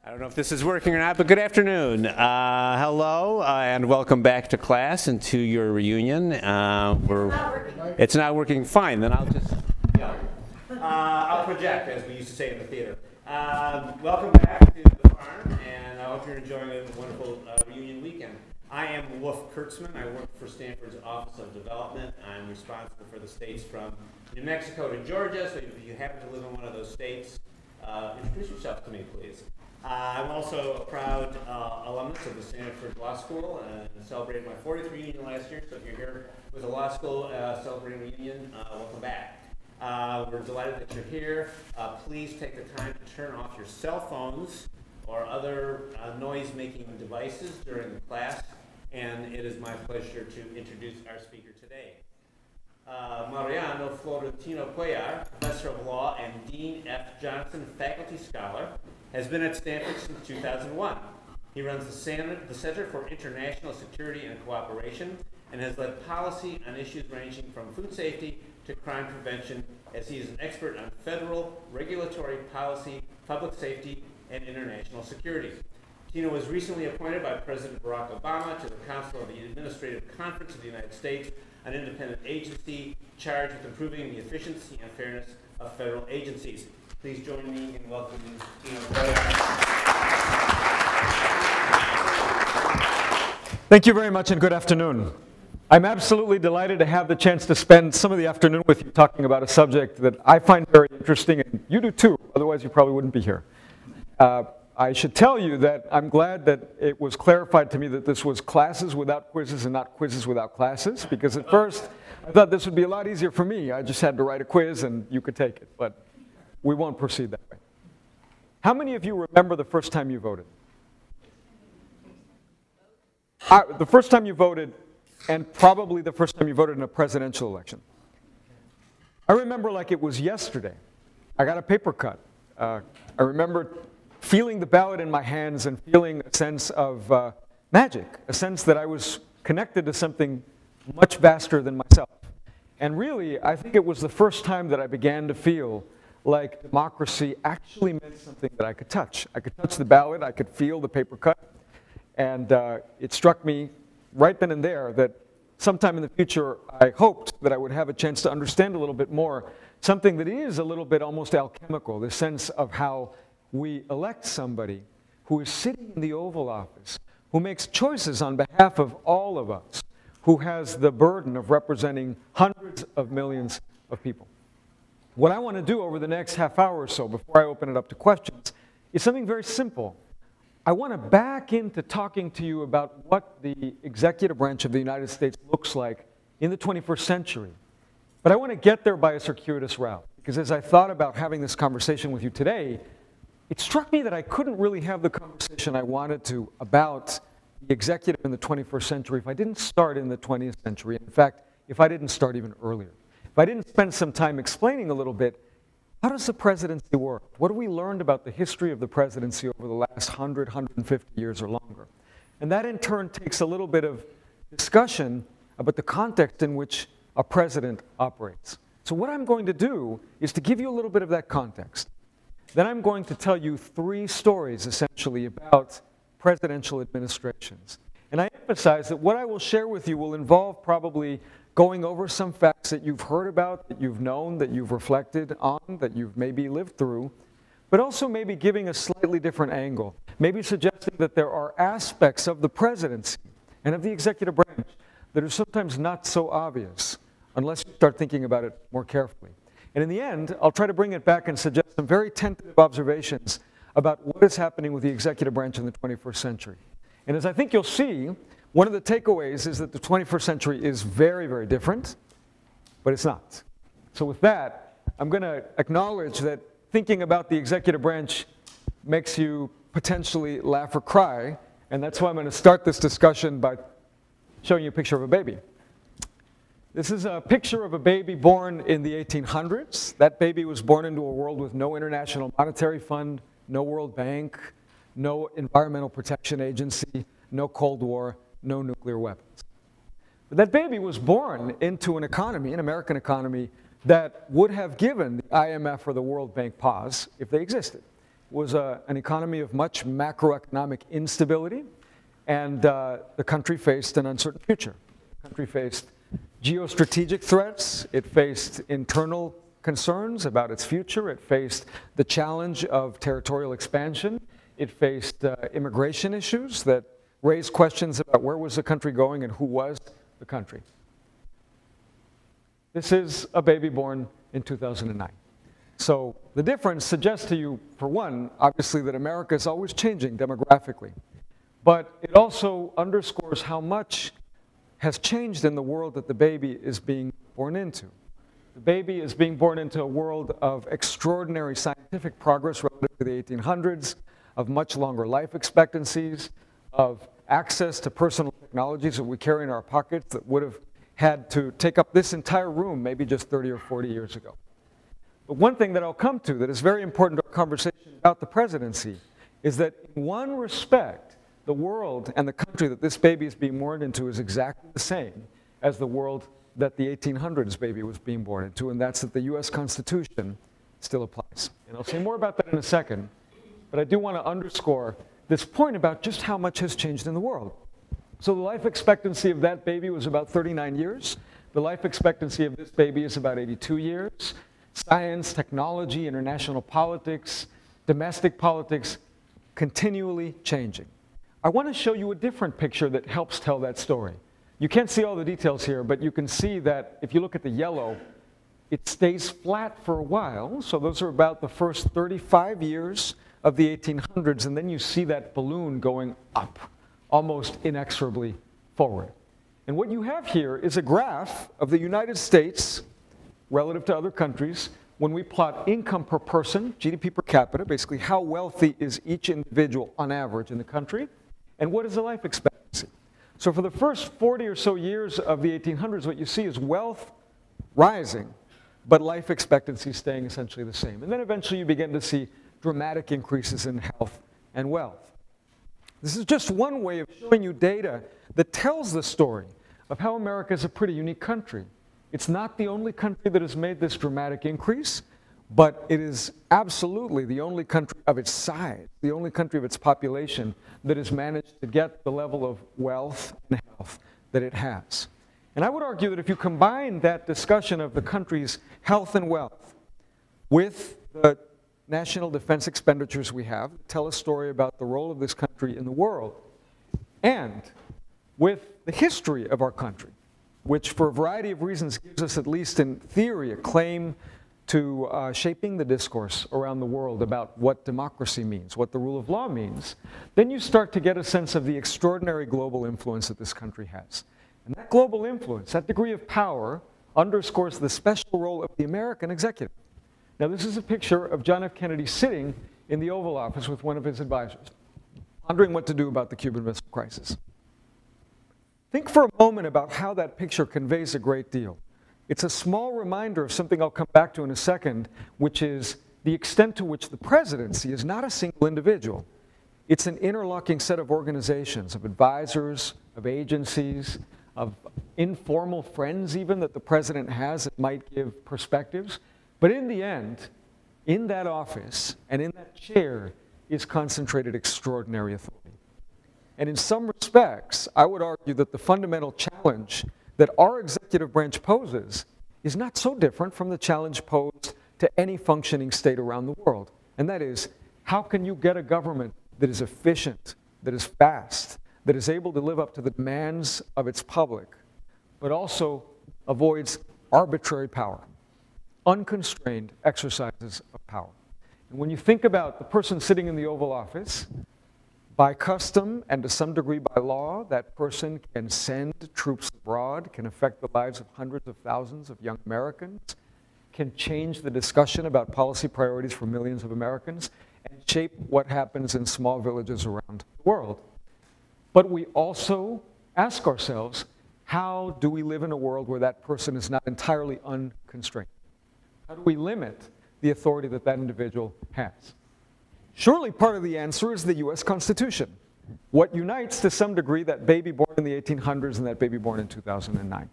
I don't know if this is working or not, but good afternoon. Hello, and welcome back to class and to your reunion. It's not working. Fine, then I'll just, I'll project, as we used to say in the theater. Welcome back to the farm, and I hope you're enjoying a wonderful reunion weekend. I am Wolf Kurtzman. I work for Stanford's Office of Development. I'm responsible for the states from New Mexico to Georgia, so if you happen to live in one of those states, introduce yourself to me, please. I'm also a proud alumnus of the Stanford Law School and celebrated my 40th reunion last year, so if you're here with the law school celebrating reunion, welcome back. We're delighted that you're here. Please take the time to turn off your cell phones or other noise-making devices during the class, and it is my pleasure to introduce our speaker today. Mariano-Florentino Cuéllar, Professor of Law and Deane F. Johnson Faculty Scholar, has been at Stanford since 2001. He runs the Center for International Security and Cooperation and has led policy on issues ranging from food safety to crime prevention, as he is an expert on federal regulatory policy, public safety, and international security. Tino was recently appointed by President Barack Obama to the Council of the Administrative Conference of the United States, an independent agency charged with improving the efficiency and fairness of federal agencies. Please join me in welcoming Tino Cuéllar. Thank you very much and good afternoon. I'm absolutely delighted to have the chance to spend some of the afternoon with you talking about a subject that I find very interesting, and you do too, otherwise you probably wouldn't be here. I should tell you that I'm glad that it was clarified to me that this was classes without quizzes and not quizzes without classes, because at first I thought this would be a lot easier for me. I just had to write a quiz and you could take it, but we won't proceed that way. How many of you remember the first time you voted? The first time you voted, and probably the first time you voted in a presidential election. I remember like it was yesterday. I got a paper cut. I remember feeling the ballot in my hands and feeling a sense of magic, a sense that I was connected to something much vaster than myself. And really, I think it was the first time that I began to feel like democracy actually meant something that I could touch. I could touch the ballot, I could feel the paper cut, and it struck me right then and there that sometime in the future I hoped that I would have a chance to understand a little bit more something that is a little bit almost alchemical, the sense of how we elect somebody who is sitting in the Oval Office, who makes choices on behalf of all of us, who has the burden of representing hundreds of millions of people. What I want to do over the next half hour or so, before I open it up to questions, is something very simple. I want to back into talking to you about what the executive branch of the United States looks like in the 21st century. But I want to get there by a circuitous route, because as I thought about having this conversation with you today, it struck me that I couldn't really have the conversation I wanted to about the executive in the 21st century if I didn't start in the 20th century. In fact, if I didn't start even earlier. If I didn't spend some time explaining a little bit, how does the presidency work? What have we learned about the history of the presidency over the last 100, 150 years or longer? And that in turn takes a little bit of discussion about the context in which a president operates. So what I'm going to do is to give you a little bit of that context. Then I'm going to tell you three stories, essentially, about presidential administrations. And I emphasize that what I will share with you will involve probably going over some facts that you've heard about, that you've known, that you've reflected on, that you've maybe lived through, but also maybe giving a slightly different angle, maybe suggesting that there are aspects of the presidency and of the executive branch that are sometimes not so obvious unless you start thinking about it more carefully. And in the end, I'll try to bring it back and suggest some very tentative observations about what is happening with the executive branch in the 21st century. And as I think you'll see, one of the takeaways is that the 21st century is very, very different, but it's not. So with that, I'm going to acknowledge that thinking about the executive branch makes you potentially laugh or cry, and that's why I'm going to start this discussion by showing you a picture of a baby. This is a picture of a baby born in the 1800s. That baby was born into a world with no International Monetary Fund, no World Bank, no Environmental Protection Agency, no Cold War, no nuclear weapons. But that baby was born into an economy, an American economy, that would have given the IMF or the World Bank pause if they existed. was an economy of much macroeconomic instability, and the country faced an uncertain future. The country faced geostrategic threats. It faced internal concerns about its future. It faced the challenge of territorial expansion. It faced immigration issues that raised questions about where was the country going and who was the country. This is a baby born in 2009. So the difference suggests to you, for one, obviously that America is always changing demographically. But it also underscores how much has changed in the world that the baby is being born into. The baby is being born into a world of extraordinary scientific progress relative to the 1800s, of much longer life expectancies, of access to personal technologies that we carry in our pockets that would have had to take up this entire room maybe just 30 or 40 years ago. But one thing that I'll come to that is very important to our conversation about the presidency is that in one respect, the world and the country that this baby is being born into is exactly the same as the world that the 1800s baby was being born into, and that's that the US Constitution still applies. And I'll say more about that in a second, but I do want to underscore this point about just how much has changed in the world. So the life expectancy of that baby was about 39 years. The life expectancy of this baby is about 82 years. Science, technology, international politics, domestic politics, continually changing. I want to show you a different picture that helps tell that story. You can't see all the details here, but you can see that if you look at the yellow, it stays flat for a while. So those are about the first 35 years of the 1800s, and then you see that balloon going up, almost inexorably forward. And what you have here is a graph of the United States relative to other countries when we plot income per person, GDP per capita, basically how wealthy is each individual on average in the country, and what is the life expectancy. So for the first 40 or so years of the 1800s, what you see is wealth rising, but life expectancy staying essentially the same. And then eventually you begin to see dramatic increases in health and wealth. This is just one way of showing you data that tells the story of how America is a pretty unique country. It's not the only country that has made this dramatic increase, but it is absolutely the only country of its size, the only country of its population that has managed to get the level of wealth and health that it has. And I would argue that if you combine that discussion of the country's health and wealth with the national defense expenditures we have, tell a story about the role of this country in the world, and with the history of our country, which for a variety of reasons gives us, at least in theory, a claim to shaping the discourse around the world about what democracy means, what the rule of law means, then you start to get a sense of the extraordinary global influence that this country has. And that global influence, that degree of power, underscores the special role of the American executive. Now, this is a picture of John F. Kennedy sitting in the Oval Office with one of his advisors, pondering what to do about the Cuban Missile Crisis. Think for a moment about how that picture conveys a great deal. It's a small reminder of something I'll come back to in a second, which is the extent to which the presidency is not a single individual. It's an interlocking set of organizations, of advisors, of agencies, of informal friends even that the president has that might give perspectives. But in the end, in that office and in that chair is concentrated extraordinary authority. And in some respects, I would argue that the fundamental challenge that our executive branch poses is not so different from the challenge posed to any functioning state around the world. And that is, how can you get a government that is efficient, that is fast, that is able to live up to the demands of its public, but also avoids arbitrary power, unconstrained exercises of power. And when you think about the person sitting in the Oval Office, by custom and to some degree by law, that person can send troops abroad, can affect the lives of hundreds of thousands of young Americans, can change the discussion about policy priorities for millions of Americans, and shape what happens in small villages around the world. But we also ask ourselves, how do we live in a world where that person is not entirely unconstrained? How do we limit the authority that that individual has? Surely part of the answer is the US Constitution. What unites to some degree that baby born in the 1800s and that baby born in 2009.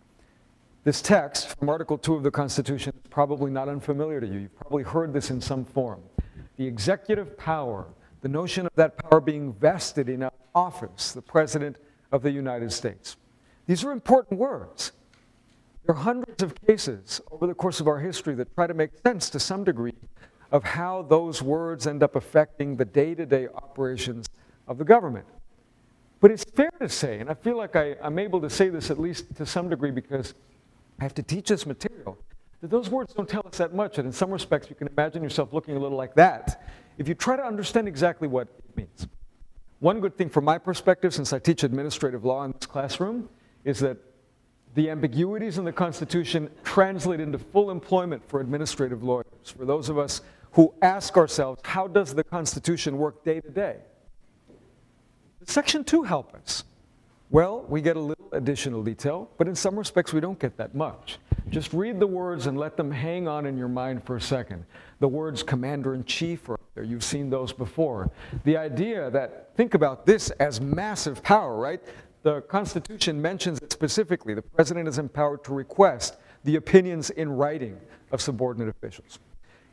This text from Article 2 of the Constitution is probably not unfamiliar to you. You've probably heard this in some form. the executive power, the notion of that power being vested in an office, the President of the United States. These are important words. There are hundreds of cases over the course of our history that try to make sense to some degree of how those words end up affecting the day-to-day operations of the government. But it's fair to say, and I feel like I'm able to say this at least to some degree because I have to teach this material, that those words don't tell us that much, and in some respects you can imagine yourself looking a little like that if you try to understand exactly what it means. One good thing from my perspective, since I teach administrative law in this classroom, is that the ambiguities in the Constitution translate into full employment for administrative lawyers, for those of us who ask ourselves, how does the Constitution work day to day? Does Section 2 help us? Well, we get a little additional detail, but in some respects we don't get that much. Just read the words and let them hang on in your mind for a second. The words commander-in-chief are up there. You've seen those before. The idea that, think about this as massive power, right? The Constitution mentions it specifically. The president is empowered to request the opinions in writing of subordinate officials.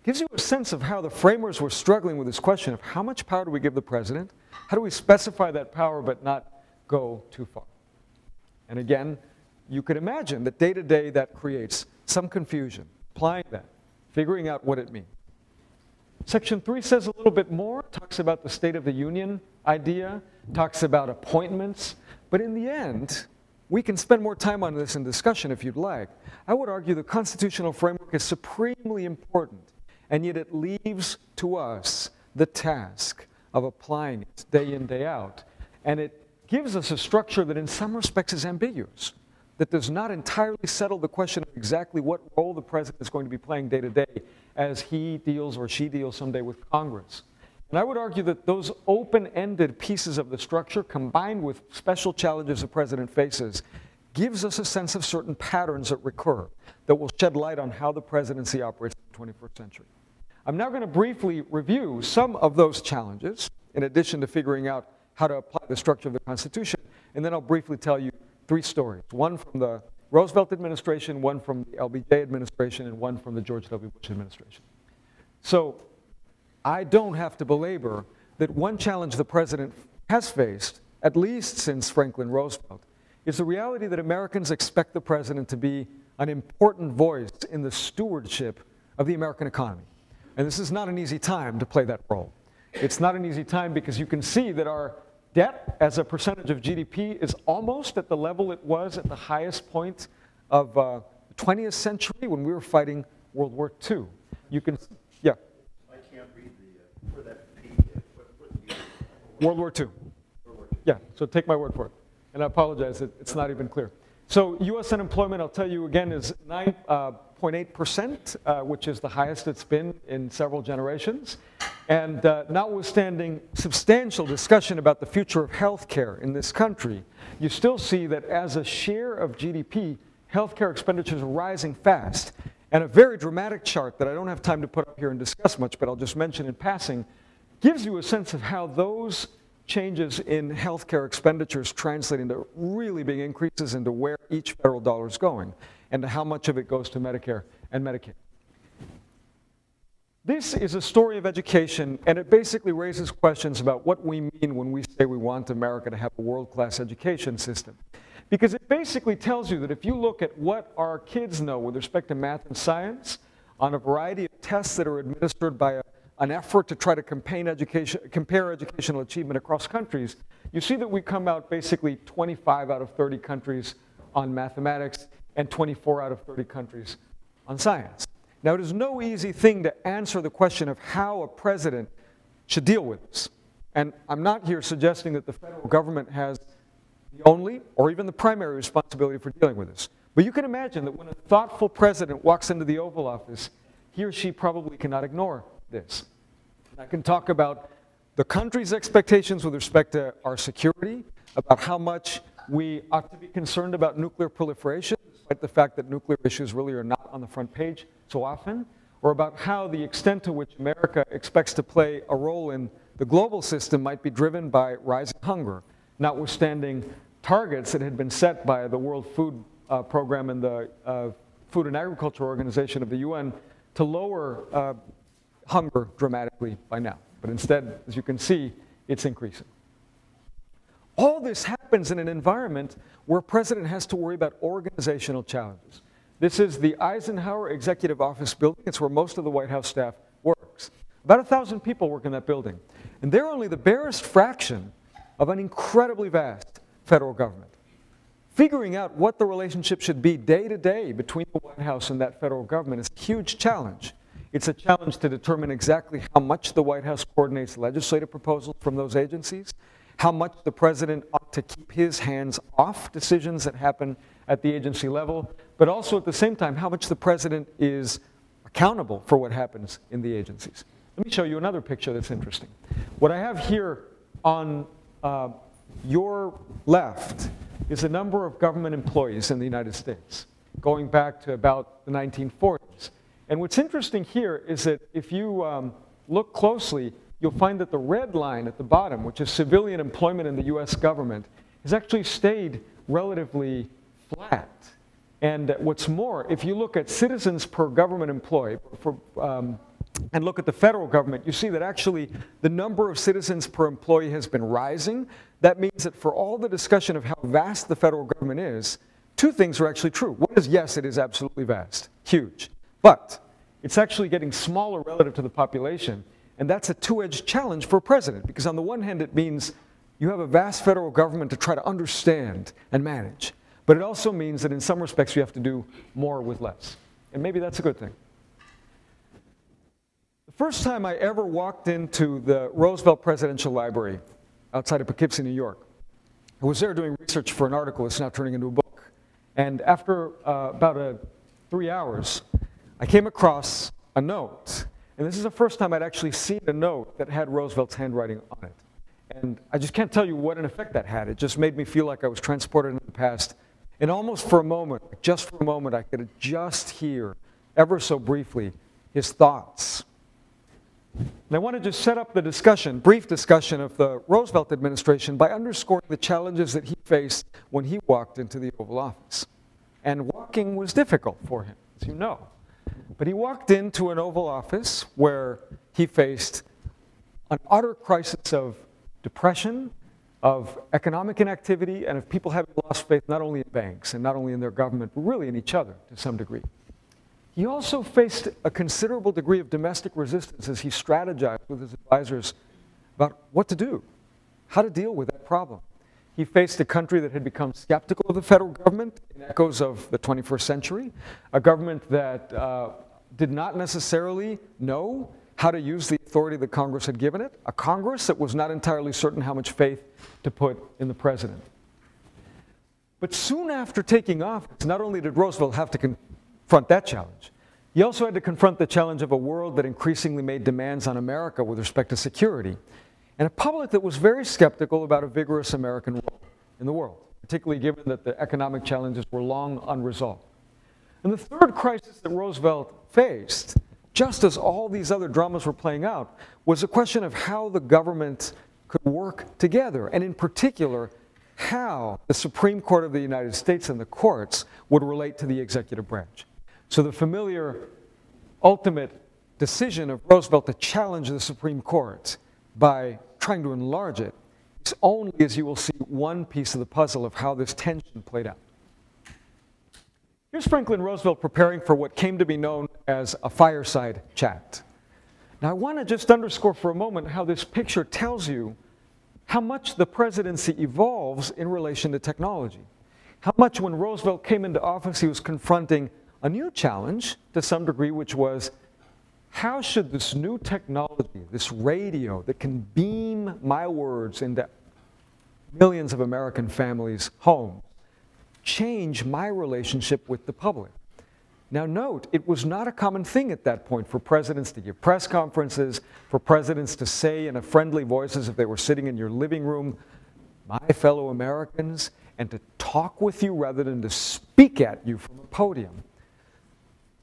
Gives you a sense of how the framers were struggling with this question of how much power do we give the president? How do we specify that power but not go too far? And again, you could imagine that day to day that creates some confusion, applying that, figuring out what it means. Section 3 says a little bit more, talks about the State of the Union idea, talks about appointments, but in the end, we can spend more time on this in discussion if you'd like. I would argue the constitutional framework is supremely important, and yet it leaves to us the task of applying it day in, day out. And it gives us a structure that in some respects is ambiguous, that does not entirely settle the question of exactly what role the president is going to be playing day to day as he deals or she deals someday with Congress. And I would argue that those open-ended pieces of the structure, combined with special challenges the president faces, gives us a sense of certain patterns that recur that will shed light on how the presidency operates in the 21st century. I'm now going to briefly review some of those challenges, in addition to figuring out how to apply the structure of the Constitution, and then I'll briefly tell you three stories, one from the Roosevelt Administration, one from the LBJ Administration, and one from the George W. Bush Administration. So I don't have to belabor that one challenge the president has faced, at least since Franklin Roosevelt, is the reality that Americans expect the president to be an important voice in the stewardship of the American economy. And this is not an easy time to play that role. It's not an easy time because you can see that our debt as a percentage of GDP is almost at the level it was at the highest point of the 20th century when we were fighting World War II. You can, yeah? I can't read the, for that P, World War II. Yeah, so take my word for it. And I apologize, it's not even clear. So US unemployment, I'll tell you again, is 9.8%, which is the highest it's been in several generations. And notwithstanding substantial discussion about the future of healthcare in this country, you still see that as a share of GDP, healthcare expenditures are rising fast. And a very dramatic chart that I don't have time to put up here and discuss much, but I'll just mention in passing, gives you a sense of how those changes in healthcare expenditures translate into really big increases into where each federal dollar is going and to how much of it goes to Medicare and Medicaid. This is a story of education, and it basically raises questions about what we mean when we say we want America to have a world-class education system. Because it basically tells you that if you look at what our kids know with respect to math and science on a variety of tests that are administered by an effort to try to compare educational achievement across countries, you see that we come out basically 25 out of 30 countries on mathematics and 24 out of 30 countries on science. Now, it is no easy thing to answer the question of how a president should deal with this. And I'm not here suggesting that the federal government has the only or even the primary responsibility for dealing with this. But you can imagine that when a thoughtful president walks into the Oval Office, he or she probably cannot ignore this. And I can talk about the country's expectations with respect to our security, about how much we ought to be concerned about nuclear proliferation, despite the fact that nuclear issues really are not on the front page so often, or about how the extent to which America expects to play a role in the global system might be driven by rising hunger, notwithstanding targets that had been set by the World Food Program and the Food and Agriculture Organization of the UN to lower hunger dramatically by now. But instead, as you can see, it's increasing. All this happens in an environment where a president has to worry about organizational challenges. This is the Eisenhower Executive Office building. It's where most of the White House staff works. About 1,000 people work in that building. And they're only the barest fraction of an incredibly vast federal government. Figuring out what the relationship should be day to day between the White House and that federal government is a huge challenge. It's a challenge to determine exactly how much the White House coordinates legislative proposals from those agencies, how much the president ought to keep his hands off decisions that happen at the agency level, but also at the same time how much the president is accountable for what happens in the agencies. Let me show you another picture that's interesting. What I have here on your left is a number of government employees in the United States, going back to about the 1940s. And what's interesting here is that if you look closely, you'll find that the red line at the bottom, which is civilian employment in the US government, has actually stayed relatively flat. And what's more, if you look at citizens per government employee, and look at the federal government, you see that actually the number of citizens per employee has been rising. That means that for all the discussion of how vast the federal government is, two things are actually true. One is, yes, it is absolutely vast, huge. But it's actually getting smaller relative to the population. And that's a two-edged challenge for a president, because on the one hand, it means you have a vast federal government to try to understand and manage. But it also means that in some respects, you have to do more with less. And maybe that's a good thing. The first time I ever walked into the Roosevelt Presidential Library outside of Poughkeepsie, New York, I was there doing research for an article that's now turning into a book. And after about 3 hours, I came across a note. And this is the first time I'd actually seen a note that had Roosevelt's handwriting on it. And I just can't tell you what an effect that had. It just made me feel like I was transported into the past. And almost for a moment, just for a moment, I could just hear, ever so briefly, his thoughts. And I want to just set up the discussion, brief discussion of the Roosevelt administration by underscoring the challenges that he faced when he walked into the Oval Office. And walking was difficult for him, as you know. But he walked into an Oval Office where he faced an utter crisis of depression, of economic inactivity, and of people having lost faith not only in banks and not only in their government, but really in each other to some degree. He also faced a considerable degree of domestic resistance as he strategized with his advisors about what to do, how to deal with that problem. He faced a country that had become skeptical of the federal government in echoes of the 21st century, a government that did not necessarily know how to use the authority that Congress had given it, a Congress that was not entirely certain how much faith to put in the president. But soon after taking office, not only did Roosevelt have to confront that challenge, he also had to confront the challenge of a world that increasingly made demands on America with respect to security, and a public that was very skeptical about a vigorous American role in the world, particularly given that the economic challenges were long unresolved. And the third crisis that Roosevelt faced, just as all these other dramas were playing out, was a question of how the government could work together, and in particular, how the Supreme Court of the United States and the courts would relate to the executive branch. So the familiar ultimate decision of Roosevelt to challenge the Supreme Court by trying to enlarge it is only, as you will see, one piece of the puzzle of how this tension played out. Here's Franklin Roosevelt preparing for what came to be known as a fireside chat. Now, I want to just underscore for a moment how this picture tells you how much the presidency evolves in relation to technology. How much when Roosevelt came into office, he was confronting a new challenge to some degree, which was, how should this new technology, this radio that can beam my words into millions of American families' homes, change my relationship with the public? Now note, it was not a common thing at that point for presidents to give press conferences, for presidents to say in a friendly voice as if they were sitting in your living room, my fellow Americans, and to talk with you rather than to speak at you from a podium.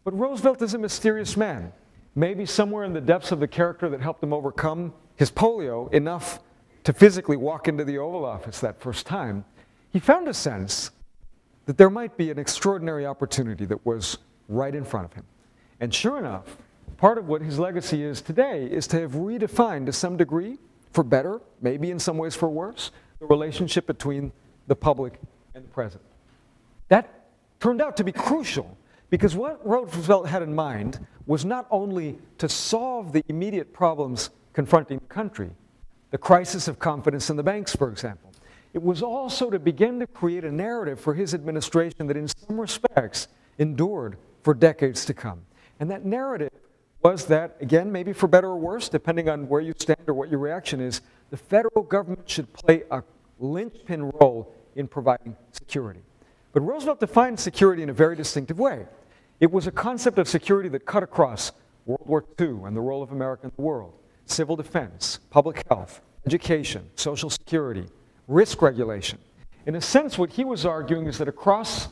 But Roosevelt is a mysterious man. Maybe somewhere in the depths of the character that helped him overcome his polio enough to physically walk into the Oval Office that first time, he found a sense that there might be an extraordinary opportunity that was right in front of him. And sure enough, part of what his legacy is today is to have redefined to some degree, for better, maybe in some ways for worse, the relationship between the public and the president. That turned out to be crucial because what Roosevelt had in mind was not only to solve the immediate problems confronting the country, the crisis of confidence in the banks, for example. It was also to begin to create a narrative for his administration that in some respects endured for decades to come. And that narrative was that, again, maybe for better or worse, depending on where you stand or what your reaction is, the federal government should play a linchpin role in providing security. But Roosevelt defined security in a very distinctive way. It was a concept of security that cut across World War II and the role of America in the world, civil defense, public health, education, social security, risk regulation. In a sense, what he was arguing is that across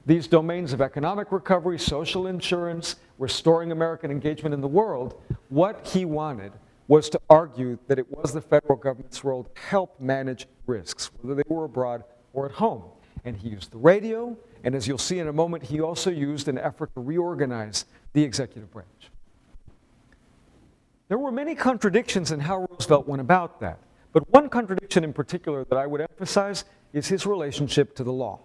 these domains of economic recovery, social insurance, restoring American engagement in the world, what he wanted was to argue that it was the federal government's role to help manage risks, whether they were abroad or at home. And he used the radio, and as you'll see in a moment, he also used an effort to reorganize the executive branch. There were many contradictions in how Roosevelt went about that, but one contradiction in particular that I would emphasize is his relationship to the law.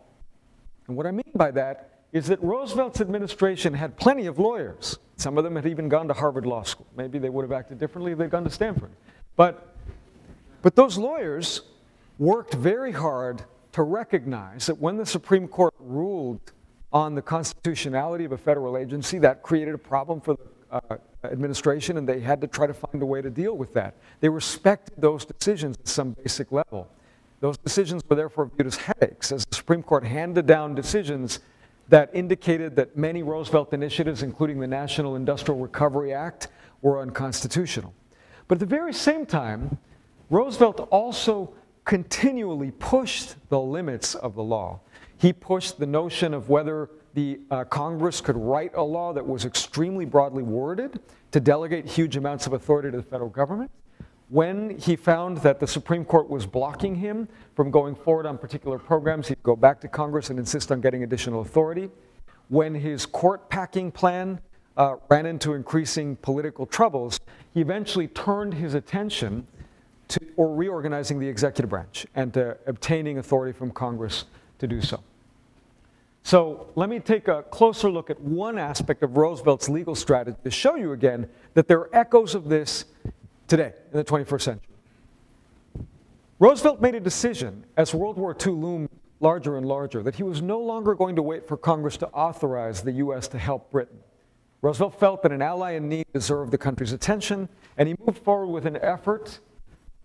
And what I mean by that is that Roosevelt's administration had plenty of lawyers. Some of them had even gone to Harvard Law School. Maybe they would have acted differently if they'd gone to Stanford. But those lawyers worked very hard to recognize that when the Supreme Court ruled on the constitutionality of a federal agency, that created a problem for the administration, and they had to try to find a way to deal with that. They respected those decisions at some basic level. Those decisions were therefore viewed as headaches, as the Supreme Court handed down decisions that indicated that many Roosevelt initiatives, including the National Industrial Recovery Act, were unconstitutional. But at the very same time, Roosevelt also continually pushed the limits of the law. He pushed the notion of whether the Congress could write a law that was extremely broadly worded to delegate huge amounts of authority to the federal government. When he found that the Supreme Court was blocking him from going forward on particular programs, he'd go back to Congress and insist on getting additional authority. When his court packing plan ran into increasing political troubles, he eventually turned his attention to reorganizing the executive branch and to obtaining authority from Congress to do so. So let me take a closer look at one aspect of Roosevelt's legal strategy to show you again that there are echoes of this today in the 21st century. Roosevelt made a decision as World War II loomed larger and larger that he was no longer going to wait for Congress to authorize the US to help Britain. Roosevelt felt that an ally in need deserved the country's attention, and he moved forward with an effort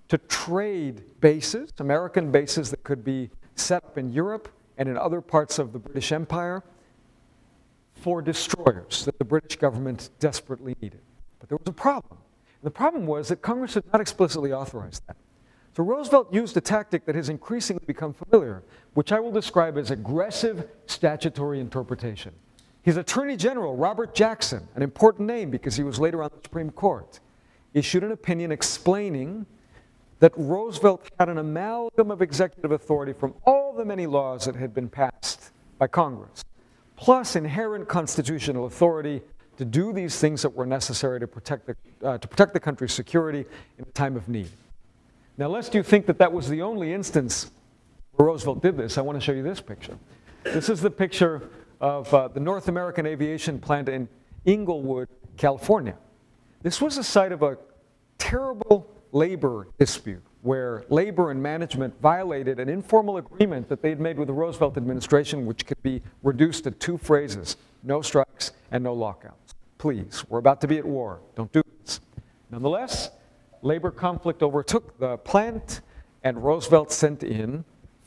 to trade bases, American bases that could be set up in Europe and in other parts of the British Empire, for destroyers that the British government desperately needed. But there was a problem. The problem was that Congress had not explicitly authorized that. So Roosevelt used a tactic that has increasingly become familiar, which I will describe as aggressive statutory interpretation. His Attorney General, Robert Jackson, an important name because he was later on the Supreme Court, issued an opinion explaining that Roosevelt had an amalgam of executive authority from all the many laws that had been passed by Congress, plus inherent constitutional authority to do these things that were necessary to protect the country's security in a time of need. Now, lest you think that that was the only instance where Roosevelt did this, I want to show you this picture. This is the picture of the North American Aviation Plant in Inglewood, California. This was the site of a terrible labor dispute where labor and management violated an informal agreement that they had made with the Roosevelt administration, which could be reduced to two phrases: no strikes and no lockouts. Please, we're about to be at war. Don't do this. Nonetheless, labor conflict overtook the plant, and Roosevelt sent in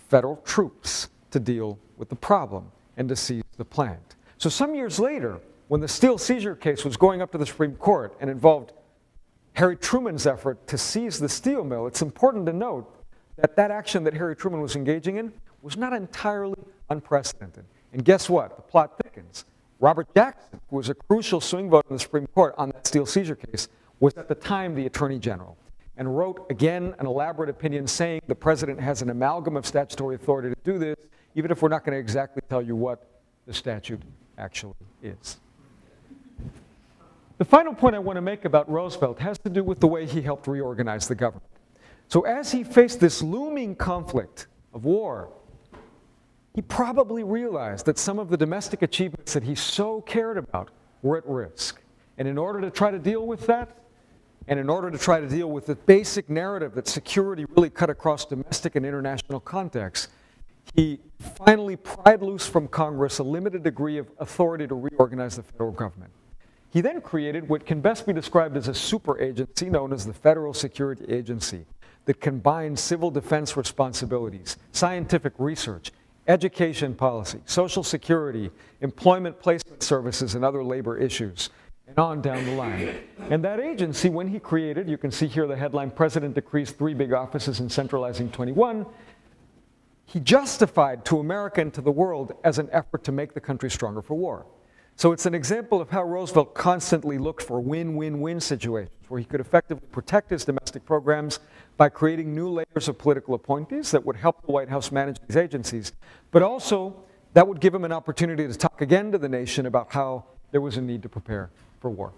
federal troops to deal with the problem and to seize the plant. So some years later, when the steel seizure case was going up to the Supreme Court and involved Harry Truman's effort to seize the steel mill, it's important to note that that action that Harry Truman was engaging in was not entirely unprecedented. And guess what? The plot thickens. Robert Jackson, who was a crucial swing vote in the Supreme Court on that steel seizure case, was at the time the Attorney General and wrote, again, an elaborate opinion saying the president has an amalgam of statutory authority to do this, even if we're not going to exactly tell you what the statute actually is. The final point I want to make about Roosevelt has to do with the way he helped reorganize the government. So as he faced this looming conflict of war, he probably realized that some of the domestic achievements that he so cared about were at risk. And in order to try to deal with that, and in order to try to deal with the basic narrative that security really cut across domestic and international contexts, he finally pried loose from Congress a limited degree of authority to reorganize the federal government. He then created what can best be described as a super agency known as the Federal Security Agency that combines civil defense responsibilities, scientific research, education policy, social security, employment placement services, and other labor issues, and on down the line. And that agency, when he created, you can see here the headline, President decrees 3 big offices and centralizing 21, he justified to America and to the world as an effort to make the country stronger for war. So it's an example of how Roosevelt constantly looked for win-win-win situations where he could effectively protect his domestic programs by creating new layers of political appointees that would help the White House manage these agencies, but also that would give him an opportunity to talk again to the nation about how there was a need to prepare for war.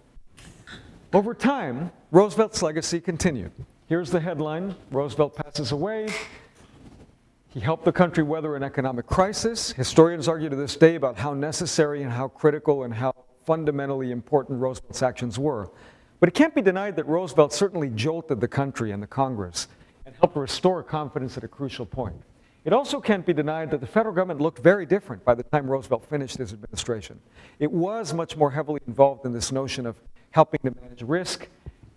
Over time, Roosevelt's legacy continued. Here's the headline, Roosevelt passes away. He helped the country weather an economic crisis. Historians argue to this day about how necessary and how critical and how fundamentally important Roosevelt's actions were. But it can't be denied that Roosevelt certainly jolted the country and the Congress and helped restore confidence at a crucial point. It also can't be denied that the federal government looked very different by the time Roosevelt finished his administration. It was much more heavily involved in this notion of helping to manage risk,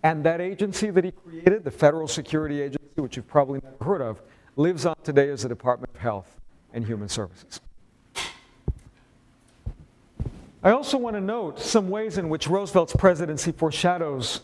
and that agency that he created, the Federal Security Agency, which you've probably never heard of, lives on today as the Department of Health and Human Services. I also want to note some ways in which Roosevelt's presidency foreshadows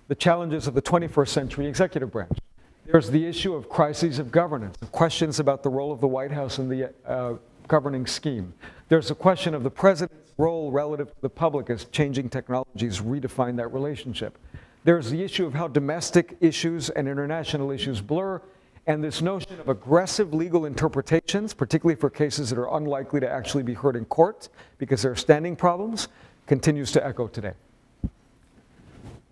the challenges of the 21st century executive branch. There's the issue of crises of governance, the questions about the role of the White House in the governing scheme. There's the question of the president's role relative to the public as changing technologies redefine that relationship. There's the issue of how domestic issues and international issues blur, and this notion of aggressive legal interpretations, particularly for cases that are unlikely to actually be heard in court because there are standing problems, continues to echo today.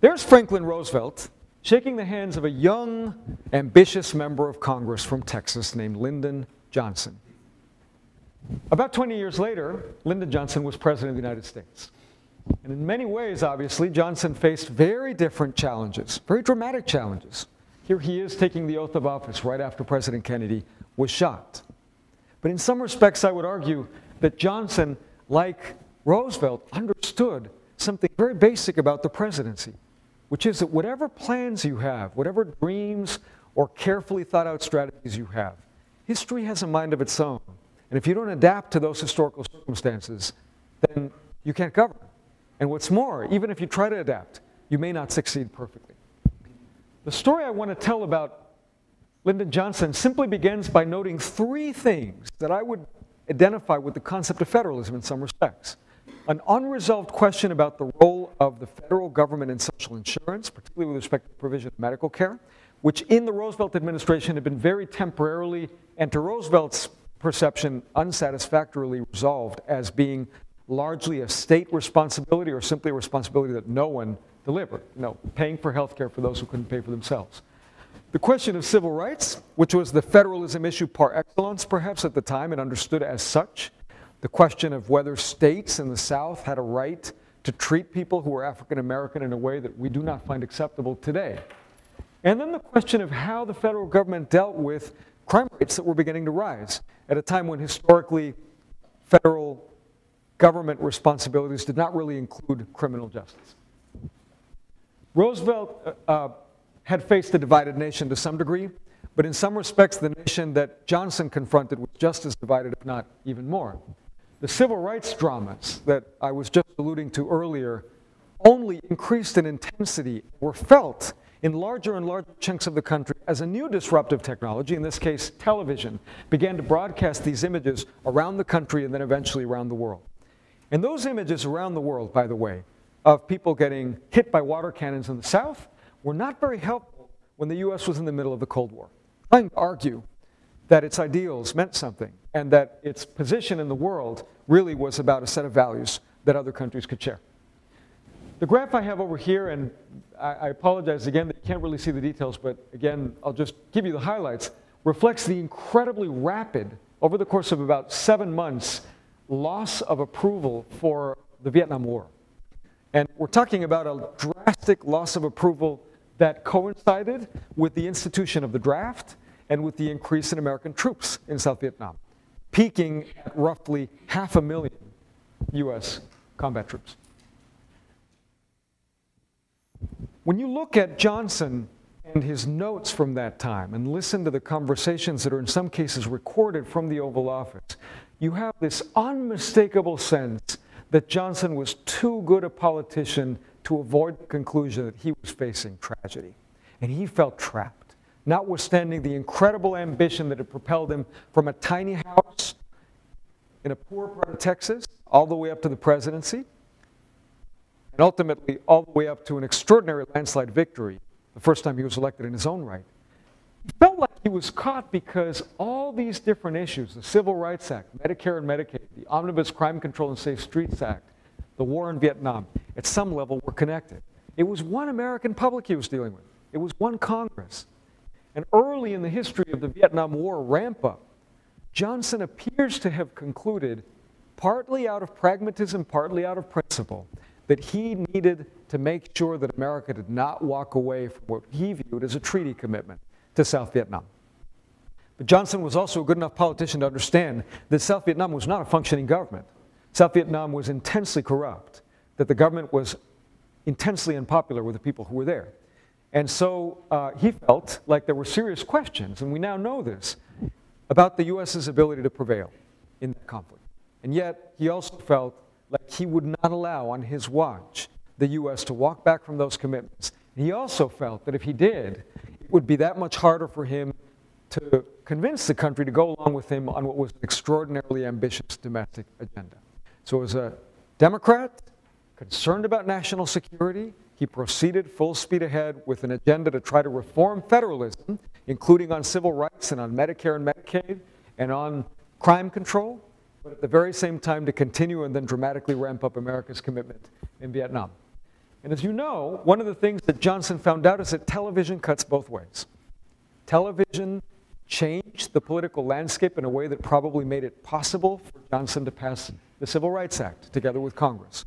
There's Franklin Roosevelt shaking the hands of a young, ambitious member of Congress from Texas named Lyndon Johnson. About 20 years later, Lyndon Johnson was president of the United States. And in many ways, obviously, Johnson faced very different challenges, very dramatic challenges. Here he is taking the oath of office right after President Kennedy was shot. But in some respects, I would argue that Johnson, like Roosevelt, understood something very basic about the presidency, which is that whatever plans you have, whatever dreams or carefully thought out strategies you have, history has a mind of its own. And if you don't adapt to those historical circumstances, then you can't govern. And what's more, even if you try to adapt, you may not succeed perfectly. The story I want to tell about Lyndon Johnson simply begins by noting 3 things that I would identify with the concept of federalism in some respects. An unresolved question about the role of the federal government in social insurance, particularly with respect to the provision of medical care, which in the Roosevelt administration had been very temporarily, and to Roosevelt's perception, unsatisfactorily resolved as being largely a state responsibility or simply a responsibility that no one delivered. Paying for health care for those who couldn't pay for themselves. The question of civil rights, which was the federalism issue par excellence perhaps at the time and understood as such. The question of whether states in the South had a right to treat people who were African American in a way that we do not find acceptable today. And then the question of how the federal government dealt with crime rates that were beginning to rise at a time when historically federal government responsibilities did not really include criminal justice. Roosevelt had faced a divided nation to some degree, but in some respects the nation that Johnson confronted was just as divided, if not even more. The civil rights dramas that I was just alluding to earlier only increased in intensity, were felt in larger and larger chunks of the country as a new disruptive technology, in this case television, began to broadcast these images around the country and then eventually around the world. And those images around the world, by the way, of people getting hit by water cannons in the South were not very helpful when the US was in the middle of the Cold War, trying to argue that its ideals meant something and that its position in the world really was about a set of values that other countries could share. The graph I have over here, and I apologize again that you can't really see the details, but again, I'll just give you the highlights, reflects the incredibly rapid, over the course of about 7 months, loss of approval for the Vietnam War. And we're talking about a drastic loss of approval that coincided with the institution of the draft and with the increase in American troops in South Vietnam, peaking at roughly 500,000 US combat troops. When you look at Johnson and his notes from that time and listen to the conversations that are in some cases recorded from the Oval Office, you have this unmistakable sense that Johnson was too good a politician to avoid the conclusion that he was facing tragedy. And he felt trapped, notwithstanding the incredible ambition that had propelled him from a tiny house in a poor part of Texas all the way up to the presidency, and ultimately all the way up to an extraordinary landslide victory the first time he was elected in his own right. He felt like he was caught because all these different issues, the Civil Rights Act, Medicare and Medicaid, the Omnibus Crime Control and Safe Streets Act, the war in Vietnam, at some level were connected. It was one American public he was dealing with. It was one Congress. And early in the history of the Vietnam War ramp-up, Johnson appears to have concluded, partly out of pragmatism, partly out of principle, that he needed to make sure that America did not walk away from what he viewed as a treaty commitment to South Vietnam. But Johnson was also a good enough politician to understand that South Vietnam was not a functioning government. South Vietnam was intensely corrupt, that the government was intensely unpopular with the people who were there. And so he felt like there were serious questions, and we now know this, about the US's ability to prevail in that conflict. And yet, he also felt like he would not allow on his watch the US to walk back from those commitments. And he also felt that if he did, it would be that much harder for him to convince the country to go along with him on what was an extraordinarily ambitious domestic agenda. So as a Democrat, concerned about national security, he proceeded full speed ahead with an agenda to try to reform federalism, including on civil rights and on Medicare and Medicaid and on crime control, but at the very same time to continue and then dramatically ramp up America's commitment in Vietnam. And as you know, one of the things that Johnson found out is that television cuts both ways. Television changed the political landscape in a way that probably made it possible for Johnson to pass the Civil Rights Act together with Congress.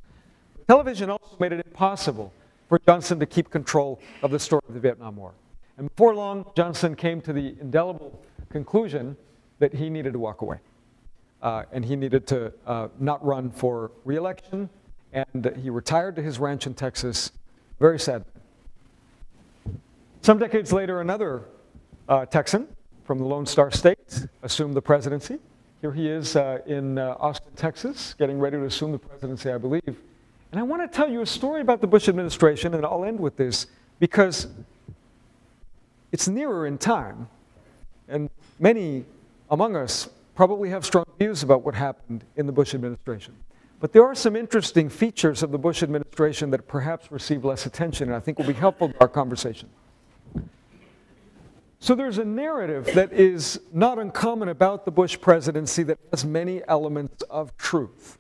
Television also made it impossible for Johnson to keep control of the story of the Vietnam War. And before long, Johnson came to the indelible conclusion that he needed to walk away. And he needed to not run for re-election, and he retired to his ranch in Texas, very sad. Some decades later, another Texan from the Lone Star State assumed the presidency. Here he is in Austin, Texas, getting ready to assume the presidency, I believe. And I want to tell you a story about the Bush administration, and I'll end with this, because it's nearer in time, and many among us probably have strong views about what happened in the Bush administration. But there are some interesting features of the Bush administration that perhaps receive less attention, and I think will be helpful to our conversation. So there's a narrative that is not uncommon about the Bush presidency that has many elements of truth.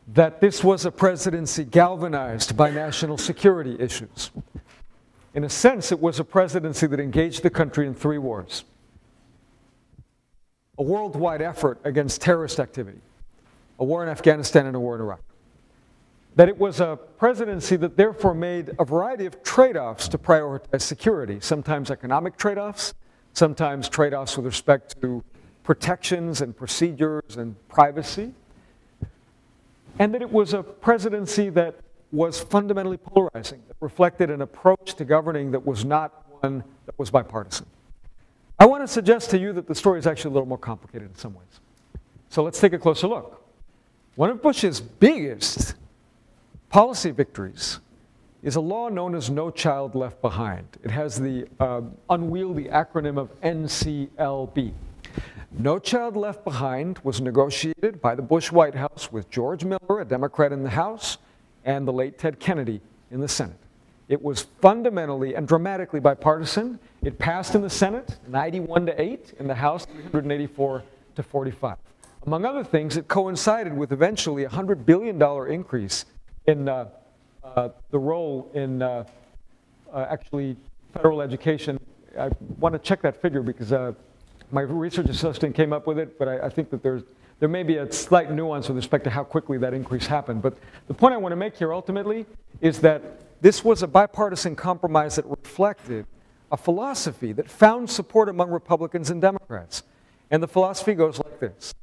That this was a presidency galvanized by national security issues. In a sense, it was a presidency that engaged the country in 3 wars. A worldwide effort against terrorist activity, a war in Afghanistan, and a war in Iraq. That it was a presidency that therefore made a variety of trade-offs to prioritize security, sometimes economic trade-offs, sometimes trade-offs with respect to protections and procedures and privacy. And that it was a presidency that was fundamentally polarizing, that reflected an approach to governing that was not one that was bipartisan. I want to suggest to you that the story is actually a little more complicated in some ways. So let's take a closer look. One of Bush's biggest policy victories is a law known as No Child Left Behind. It has the unwieldy acronym of NCLB. No Child Left Behind was negotiated by the Bush White House with George Miller, a Democrat in the House, and the late Ted Kennedy in the Senate. It was fundamentally and dramatically bipartisan. It passed in the Senate 91-8, in the House 384-45. Among other things, it coincided with eventually a $100 billion increase in the role in actually federal education. I want to check that figure because my research assistant came up with it, but I think that there may be a slight nuance with respect to how quickly that increase happened. But the point I want to make here ultimately is that this was a bipartisan compromise that reflected a philosophy that found support among Republicans and Democrats. And the philosophy goes like this.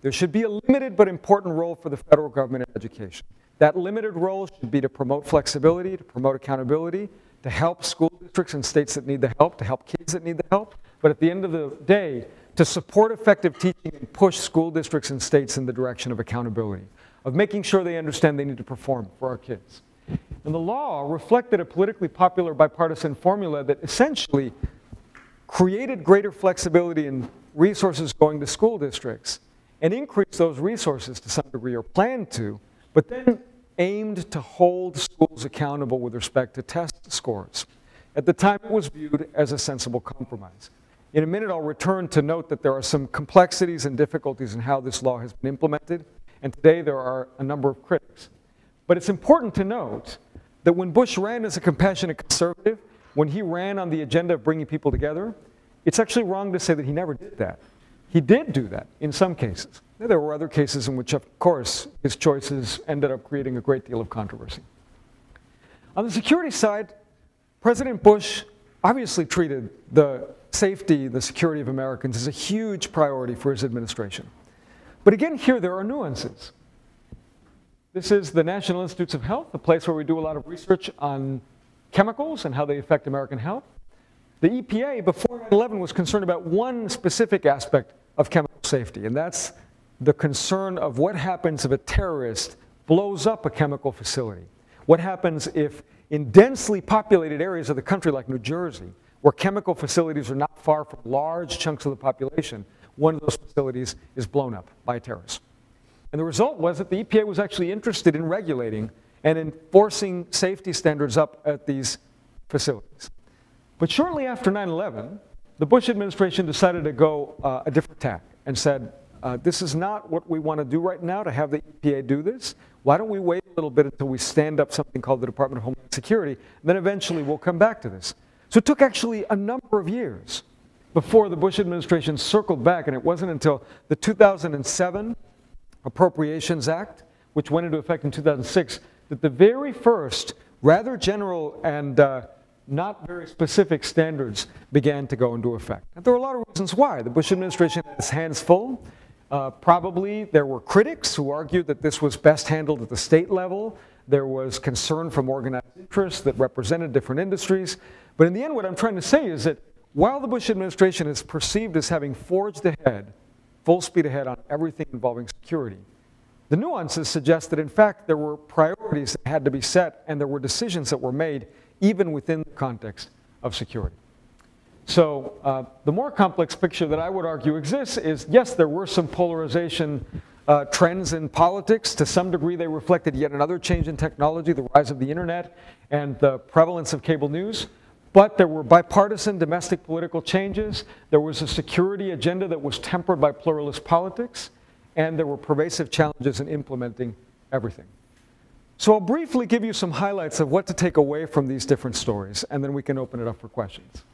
There should be a limited but important role for the federal government in education. That limited role should be to promote flexibility, to promote accountability, to help school districts and states that need the help, to help kids that need the help. But at the end of the day, to support effective teaching and push school districts and states in the direction of accountability, of making sure they understand they need to perform for our kids. And the law reflected a politically popular bipartisan formula that essentially created greater flexibility and resources going to school districts and increased those resources to some degree, or planned to, but then aimed to hold schools accountable with respect to test scores. At the time, it was viewed as a sensible compromise. In a minute, I'll return to note that there are some complexities and difficulties in how this law has been implemented, and today there are a number of critics. But it's important to note that when Bush ran as a compassionate conservative, when he ran on the agenda of bringing people together, it's actually wrong to say that he never did that. He did do that in some cases. There were other cases in which, of course, his choices ended up creating a great deal of controversy. On the security side, President Bush obviously treated the safety, the security of Americans as a huge priority for his administration. But again, here there are nuances. This is the National Institutes of Health, a place where we do a lot of research on chemicals and how they affect American health. The EPA, before 9/11, was concerned about one specific aspect of chemical safety, and that's the concern of what happens if a terrorist blows up a chemical facility. What happens if in densely populated areas of the country like New Jersey, where chemical facilities are not far from large chunks of the population, one of those facilities is blown up by a terrorist. And the result was that the EPA was actually interested in regulating and enforcing safety standards up at these facilities. But shortly after 9/11, the Bush administration decided to go a different tack and said, this is not what we want to do right now, to have the EPA do this. Why don't we wait a little bit until we stand up something called the Department of Homeland Security, and then eventually we'll come back to this. So it took actually a number of years before the Bush administration circled back, and it wasn't until the 2007 Appropriations Act, which went into effect in 2006, that the very first rather general and not very specific standards began to go into effect. And there were a lot of reasons why. The Bush administration had its hands full. Probably there were critics who argued that this was best handled at the state level. There was concern from organized interests that represented different industries. But in the end, what I'm trying to say is that while the Bush administration is perceived as having forged ahead, full speed ahead on everything involving security, the nuances suggest that in fact there were priorities that had to be set and there were decisions that were made even within the context of security. So the more complex picture that I would argue exists is, yes, there were some polarization trends in politics. To some degree, they reflected yet another change in technology, the rise of the internet and the prevalence of cable news. But there were bipartisan domestic political changes. There was a security agenda that was tempered by pluralist politics. And there were pervasive challenges in implementing everything. So I'll briefly give you some highlights of what to take away from these different stories, and then we can open it up for questions.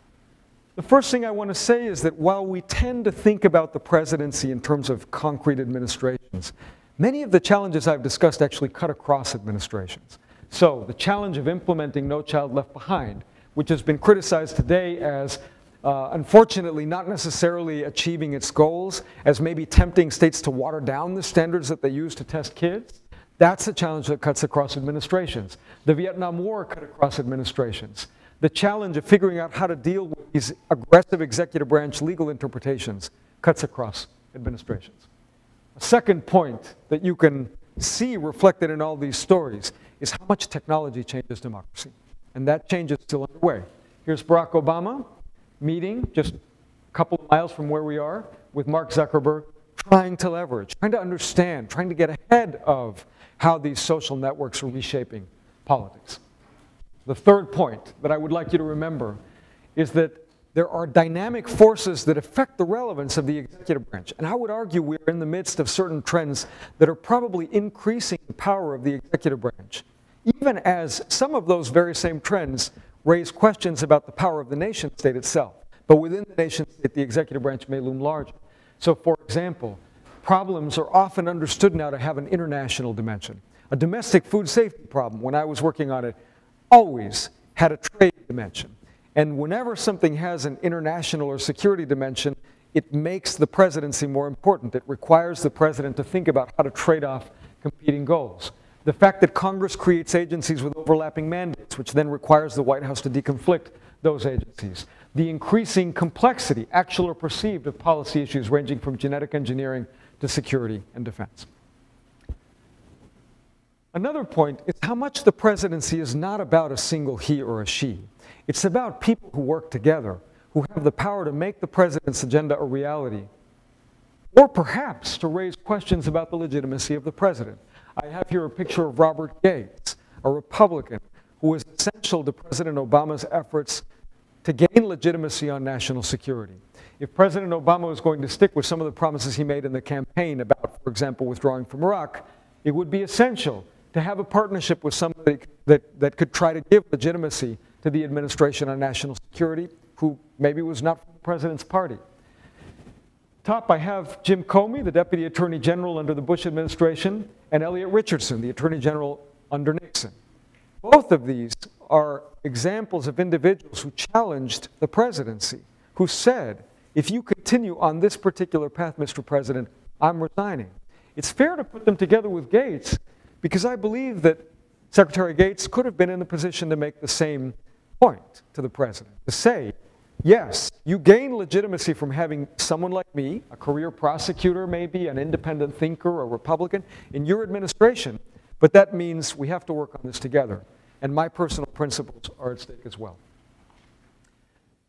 The first thing I want to say is that while we tend to think about the presidency in terms of concrete administrations, many of the challenges I've discussed actually cut across administrations. So the challenge of implementing No Child Left Behind, which has been criticized today as unfortunately not necessarily achieving its goals, as maybe tempting states to water down the standards that they use to test kids, that's a challenge that cuts across administrations. The Vietnam War cut across administrations. The challenge of figuring out how to deal with these aggressive executive branch legal interpretations cuts across administrations. A second point that you can see reflected in all these stories is how much technology changes democracy. And that change is still underway. Here's Barack Obama meeting just a couple of miles from where we are with Mark Zuckerberg, trying to leverage, trying to understand, trying to get ahead of how these social networks are reshaping politics. The third point that I would like you to remember is that there are dynamic forces that affect the relevance of the executive branch. And I would argue we're in the midst of certain trends that are probably increasing the power of the executive branch. even as some of those very same trends raise questions about the power of the nation state itself. But within the nation state, the executive branch may loom larger. So for example, problems are often understood now to have an international dimension. A domestic food safety problem, when I was working on it, always had a trade dimension. And whenever something has an international or security dimension, it makes the presidency more important. It requires the president to think about how to trade off competing goals. The fact that Congress creates agencies with overlapping mandates, which then requires the White House to deconflict those agencies. The increasing complexity, actual or perceived, of policy issues ranging from genetic engineering to security and defense. Another point is how much the presidency is not about a single he or a she. It's about people who work together, who have the power to make the president's agenda a reality, or perhaps to raise questions about the legitimacy of the president. I have here a picture of Robert Gates, a Republican who was essential to President Obama's efforts to gain legitimacy on national security. If President Obama was going to stick with some of the promises he made in the campaign about, for example, withdrawing from Iraq, it would be essential to have a partnership with somebody that could try to give legitimacy to the administration on national security, who maybe was not from the president's party. Top, I have Jim Comey, the Deputy Attorney General under the Bush administration, and Elliot Richardson, the Attorney General under Nixon. Both of these are examples of individuals who challenged the presidency, who said, if you continue on this particular path, Mr. President, I'm resigning. It's fair to put them together with Gates, because I believe that Secretary Gates could have been in the position to make the same point to the president, to say, yes, you gain legitimacy from having someone like me, a career prosecutor maybe, an independent thinker, a Republican, in your administration, but that means we have to work on this together. And my personal principles are at stake as well.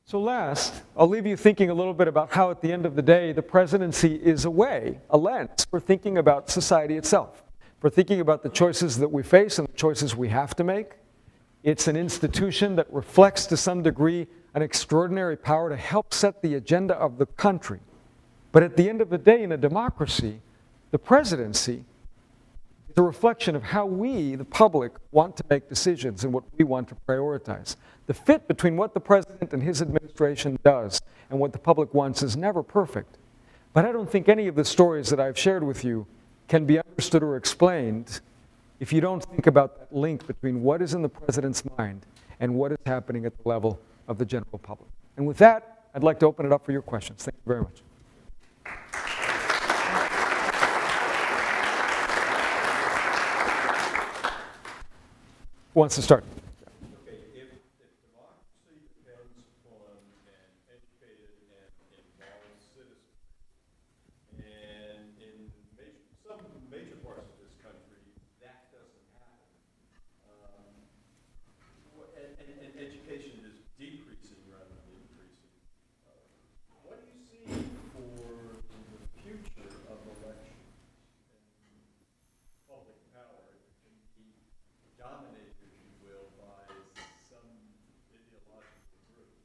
So last, I'll leave you thinking a little bit about how at the end of the day, the presidency is a way, a lens, for thinking about society itself, for thinking about the choices that we face and the choices we have to make. It's an institution that reflects to some degree an extraordinary power to help set the agenda of the country. But at the end of the day, in a democracy, the presidency is a reflection of how we, the public, want to make decisions and what we want to prioritize. The fit between what the president and his administration does and what the public wants is never perfect. But I don't think any of the stories that I've shared with you can be understood or explained if you don't think about that link between what is in the president's mind and what is happening at the level of the general public. And with that, I'd like to open it up for your questions. Thank you very much. Who wants to start? Okay, if democracy depends upon an educated and involved citizen, and in some major parts of this country, that doesn't happen, and education is decreasing rather than increasing, what do you see for the future of elections and public power? It can be dominated, if you will, by some ideological groups.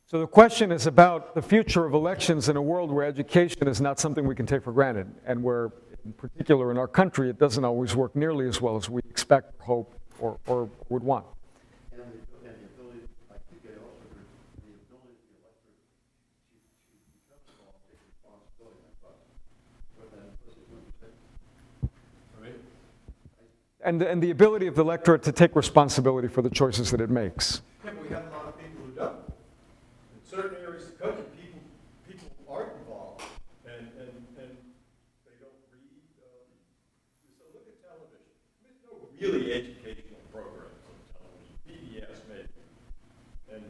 So the question is about the future of elections in a world where education is not something we can take for granted, and where, in particular in our country, it doesn't always work nearly as well as we expect, hope, or would want. And the ability, I think it also, the ability of the electorate to become involved, take responsibility in that process. What that implicitly what you said. And the ability of the electorate to take responsibility for the choices that it makes. Yeah, but we have a lot of people who don't. In certain areas of the country, people aren't involved, and they don't read. So look at television. There's no really educational programs on television. PBS maybe. And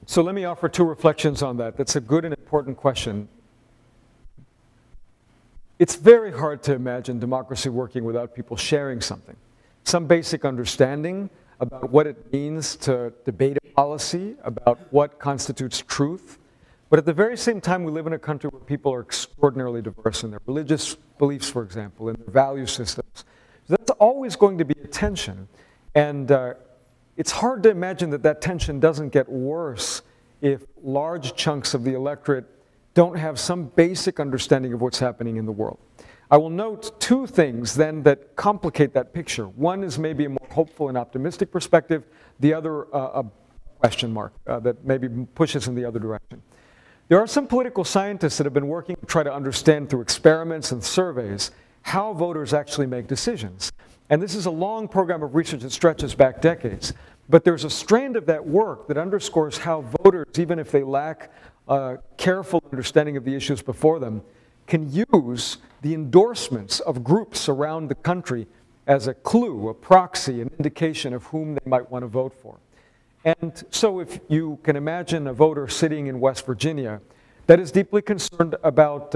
So let me offer two reflections on that. That's a good and important question. It's very hard to imagine democracy working without people sharing something. Some basic understanding about what it means to debate a policy, about what constitutes truth. But at the very same time, we live in a country where people are extraordinarily diverse in their religious beliefs, for example, and their value systems. So that's always going to be a tension. And it's hard to imagine that that tension doesn't get worse if large chunks of the electorate don't have some basic understanding of what's happening in the world. I will note two things then that complicate that picture. One is maybe a more hopeful and optimistic perspective, the other a question mark that maybe pushes in the other direction. There are some political scientists that have been working to try to understand through experiments and surveys how voters actually make decisions. And this is a long program of research that stretches back decades. But there's a strand of that work that underscores how voters, even if they lack a careful understanding of the issues before them, can use the endorsements of groups around the country as a clue, a proxy, an indication of whom they might want to vote for. And so if you can imagine a voter sitting in West Virginia that is deeply concerned about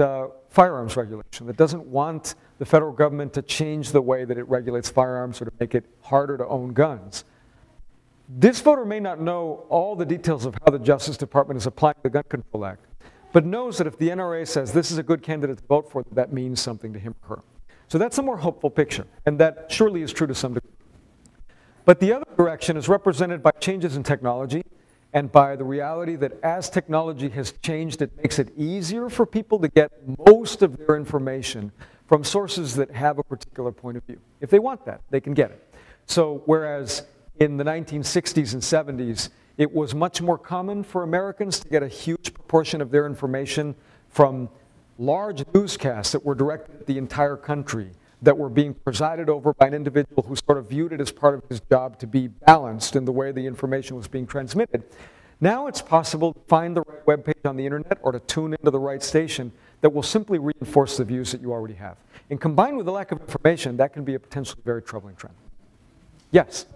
firearms regulation, that doesn't want the federal government to change the way that it regulates firearms or to make it harder to own guns, this voter may not know all the details of how the Justice Department is applying the Gun Control Act, but knows that if the NRA says this is a good candidate to vote for, that means something to him or her. So that's a more hopeful picture, and that surely is true to some degree. But the other direction is represented by changes in technology and by the reality that as technology has changed, it makes it easier for people to get most of their information from sources that have a particular point of view. If they want that, they can get it. So whereas in the 1960s and 70s, it was much more common for Americans to get a huge proportion of their information from large newscasts that were directed at the entire country, that were being presided over by an individual who sort of viewed it as part of his job to be balanced in the way the information was being transmitted. Now it's possible to find the right web page on the internet or to tune into the right station that will simply reinforce the views that you already have. And combined with the lack of information, that can be a potentially very troubling trend. Yes?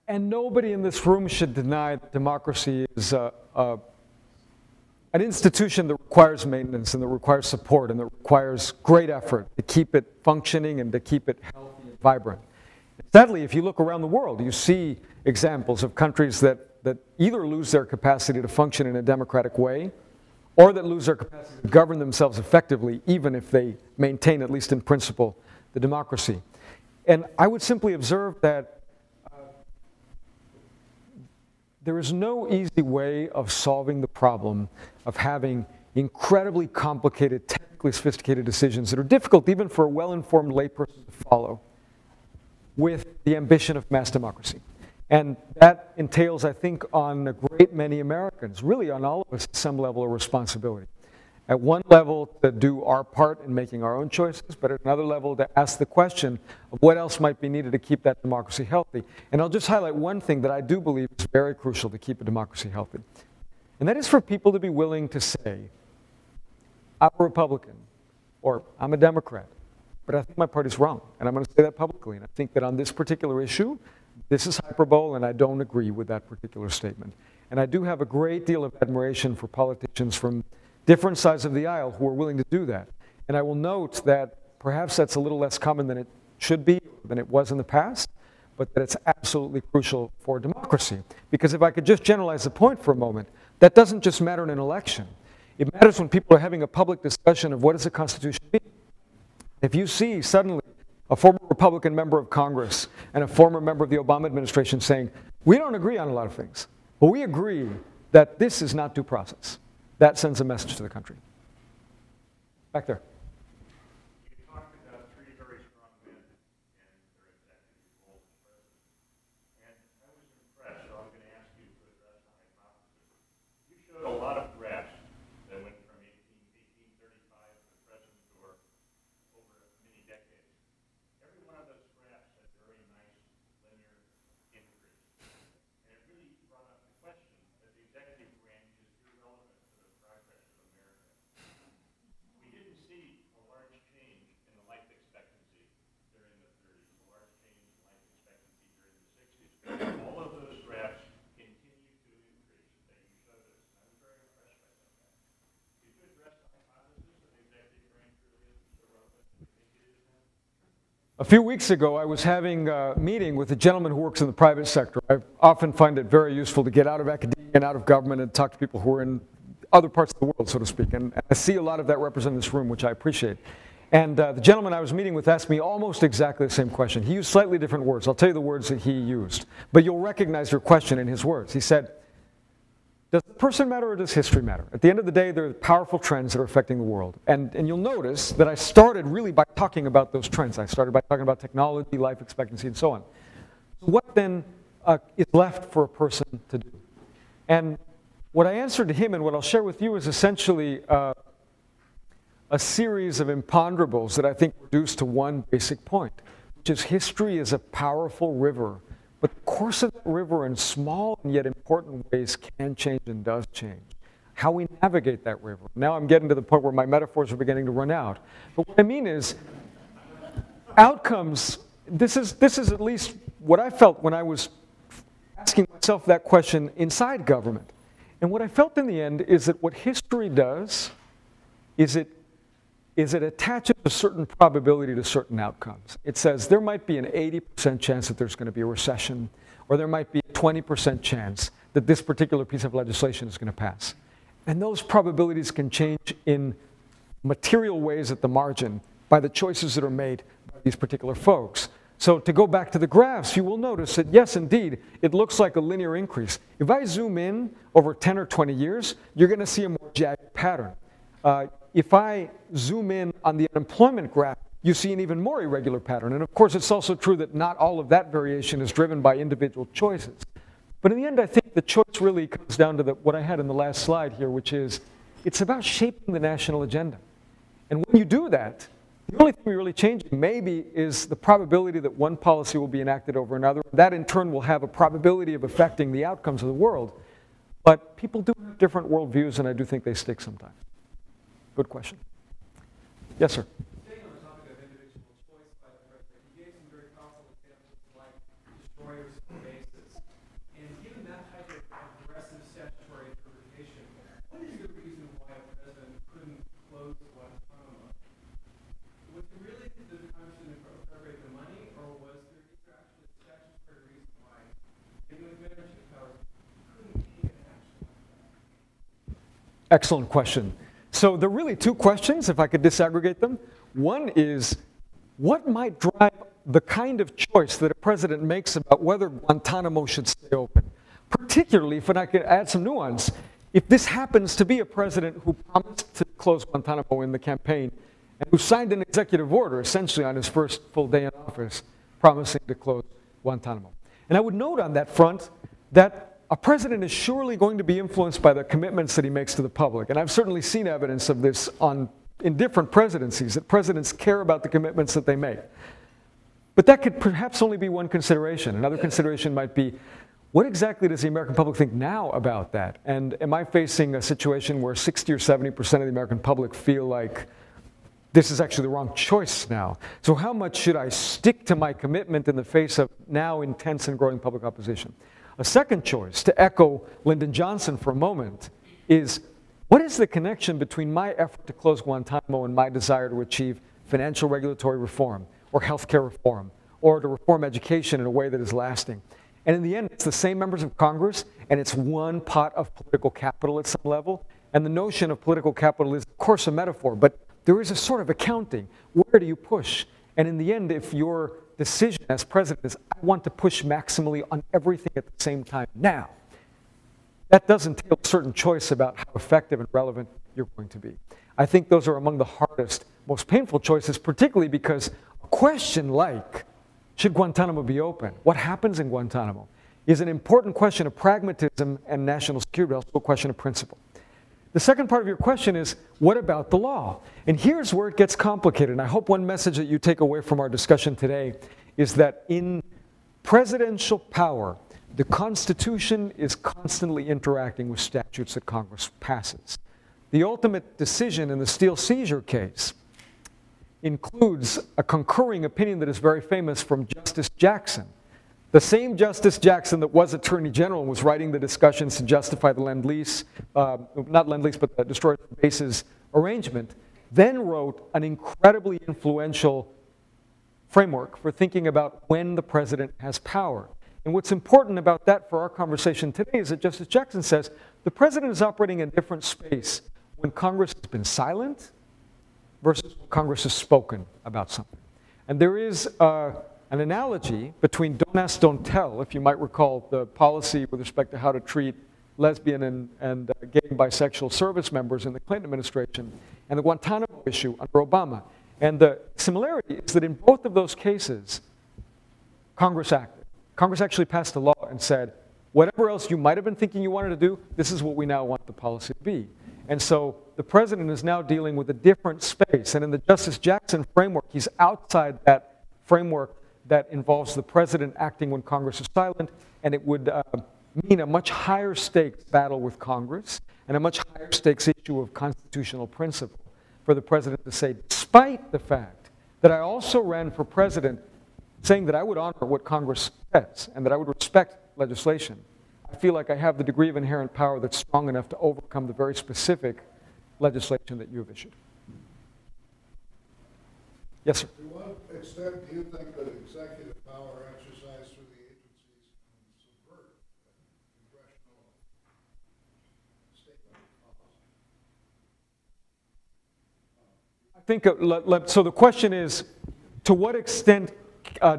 And nobody in this room should deny that democracy is an institution that requires maintenance and that requires support and that requires great effort to keep it functioning and to keep it healthy and vibrant. Sadly, if you look around the world, you see examples of countries that either lose their capacity to function in a democratic way or that lose their capacity to govern themselves effectively, even if they maintain, at least in principle, the democracy. And I would simply observe that there is no easy way of solving the problem of having incredibly complicated, technically sophisticated decisions that are difficult even for a well-informed layperson to follow with the ambition of mass democracy. And that entails, I think, on a great many Americans, really on all of us, some level of responsibility. At one level, to do our part in making our own choices, but at another level, to ask the question of what else might be needed to keep that democracy healthy. And I'll just highlight one thing that I do believe is very crucial to keep a democracy healthy. And that is for people to be willing to say, I'm a Republican, or I'm a Democrat, but I think my party's wrong. And I'm going to say that publicly. And I think that on this particular issue, this is hyperbole, and I don't agree with that particular statement. And I do have a great deal of admiration for politicians from different sides of the aisle who are willing to do that. And I will note that perhaps that's a little less common than it should be, than it was in the past, but that it's absolutely crucial for democracy. Because if I could just generalize the point for a moment, that doesn't just matter in an election. It matters when people are having a public discussion of what does the Constitution mean? If you see suddenly a former Republican member of Congress and a former member of the Obama administration saying, we don't agree on a lot of things, but we agree that this is not due process, that sends a message to the country. Back there. You talked about three very strong men and their executive role as president. And I was impressed, so I'm going to ask you to address the hypothesis. You showed a lot of graphs that went from 1835 to the present or over many decades. Every one of those graphs had very nice linear increase. And it really brought up the question that the executive branch is irrelevant to the progress of America. We didn't see a large change in the life expectancy during the 30s, a large change in life expectancy during the 60s. All of those graphs continued to increase that you showed us. I was very impressed by that. Could you address the hypothesis that the executive branch really isn't so relevant as we think it is now? A few weeks ago, I was having a meeting with a gentleman who works in the private sector. I often find it very useful to get out of academia and out of government and talk to people who are in other parts of the world, so to speak. And I see a lot of that represented in this room, which I appreciate. And the gentleman I was meeting with asked me almost exactly the same question. He used slightly different words. I'll tell you the words that he used. But you'll recognize your question in his words. He said, does the person matter or does history matter? At the end of the day, there are powerful trends that are affecting the world. And you'll notice that I started really by talking about those trends. I started by talking about technology, life expectancy, and so on. So what then is left for a person to do? And what I answered to him and what I'll share with you is essentially a series of imponderables that I think reduce to one basic point, which is history is a powerful river. But the course of that river in small and yet important ways can change and does change. How we navigate that river. Now I'm getting to the point where my metaphors are beginning to run out. But what I mean is, outcomes, this is at least what I felt when I was asking myself that question inside government. And what I felt in the end is that what history does is it attaches a certain probability to certain outcomes. It says there might be an 80% chance that there's going to be a recession, or there might be a 20% chance that this particular piece of legislation is going to pass. And those probabilities can change in material ways at the margin by the choices that are made by these particular folks. So to go back to the graphs, you will notice that, yes, indeed, it looks like a linear increase. If I zoom in over 10 or 20 years, you're going to see a more jagged pattern. If I zoom in on the unemployment graph, you see an even more irregular pattern. And of course, it's also true that not all of that variation is driven by individual choices. But in the end, I think the choice really comes down to what I had in the last slide here, which is it's about shaping the national agenda. And when you do that, the only thing we're really changing maybe is the probability that one policy will be enacted over another. That in turn will have a probability of affecting the outcomes of the world. But people do have different worldviews, and I do think they stick sometimes. Good question. Yes, sir. Staying on the topic of individual choice by the president, you gave some very powerful examples like destroyers and bases. And given that type of aggressive statutory interpretation, what is the reason why a president couldn't close Guantanamo? Was it really that the Congress didn't appropriate the money, or was there actually a statutory reason why, given the management powers, you couldn't take an action like that? Excellent question. So there are really two questions, if I could disaggregate them. One is, what might drive the kind of choice that a president makes about whether Guantanamo should stay open? Particularly, if I could add some nuance, if this happens to be a president who promised to close Guantanamo in the campaign and who signed an executive order, essentially on his first full day in office, promising to close Guantanamo. And I would note on that front that a president is surely going to be influenced by the commitments that he makes to the public. And I've certainly seen evidence of this in different presidencies, that presidents care about the commitments that they make. But that could perhaps only be one consideration. Another consideration might be, what exactly does the American public think now about that? And am I facing a situation where 60 or 70% of the American public feel like this is actually the wrong choice now? So how much should I stick to my commitment in the face of now intense and growing public opposition? A second choice, to echo Lyndon Johnson for a moment, is what is the connection between my effort to close Guantanamo and my desire to achieve financial regulatory reform, or healthcare reform, or to reform education in a way that is lasting? And in the end, it's the same members of Congress, and it's one pot of political capital at some level. And the notion of political capital is, of course, a metaphor, but there is a sort of accounting. Where do you push? And in the end, if your decision as president is, I want to push maximally on everything at the same time now, that does entail a certain choice about how effective and relevant you're going to be. I think those are among the hardest, most painful choices, particularly because a question like, should Guantanamo be open? What happens in Guantanamo? Is an important question of pragmatism and national security, but also a question of principle. The second part of your question is, what about the law? And here's where it gets complicated. And I hope one message that you take away from our discussion today is that in presidential power, the Constitution is constantly interacting with statutes that Congress passes. The ultimate decision in the Steele seizure case includes a concurring opinion that is very famous from Justice Jackson. The same Justice Jackson that was Attorney General and was writing the discussions to justify the Lend-Lease, not Lend-Lease, but the Destroy Bases arrangement, then wrote an incredibly influential framework for thinking about when the president has power. And what's important about that for our conversation today is that Justice Jackson says the president is operating in a different space when Congress has been silent versus when Congress has spoken about something. And there is an analogy between don't ask, don't tell, if you might recall the policy with respect to how to treat lesbian and gay and bisexual service members in the Clinton administration, and the Guantanamo issue under Obama. And the similarity is that in both of those cases, Congress acted. Congress actually passed a law and said, whatever else you might have been thinking you wanted to do, this is what we now want the policy to be. And so the president is now dealing with a different space. And in the Justice Jackson framework, he's outside that framework that involves the president acting when Congress is silent, and it would mean a much higher stakes battle with Congress and a much higher stakes issue of constitutional principle for the president to say, despite the fact that I also ran for president saying that I would honor what Congress says and that I would respect legislation, I feel like I have the degree of inherent power that's strong enough to overcome the very specific legislation that you have issued. Yes, sir. To what extent do you think that executive power exercised through the agencies can subvert congressional statement of policy? I think, so the question is, to what extent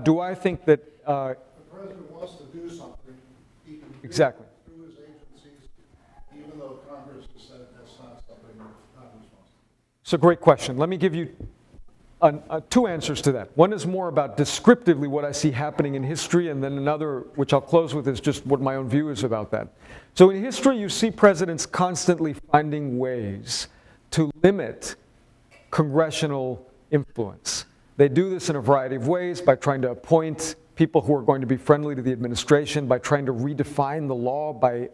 do I think that... the president wants to do something, he can do exactly. it through his agencies, even though Congress has said that's not something that Congress wants to do. It's a great question. Let me give you two answers to that. One is more about descriptively what I see happening in history, and then another, which I'll close with, is just what my own view is about that. So in history, you see presidents constantly finding ways to limit congressional influence. They do this in a variety of ways, by trying to appoint people who are going to be friendly to the administration, by trying to redefine the law, by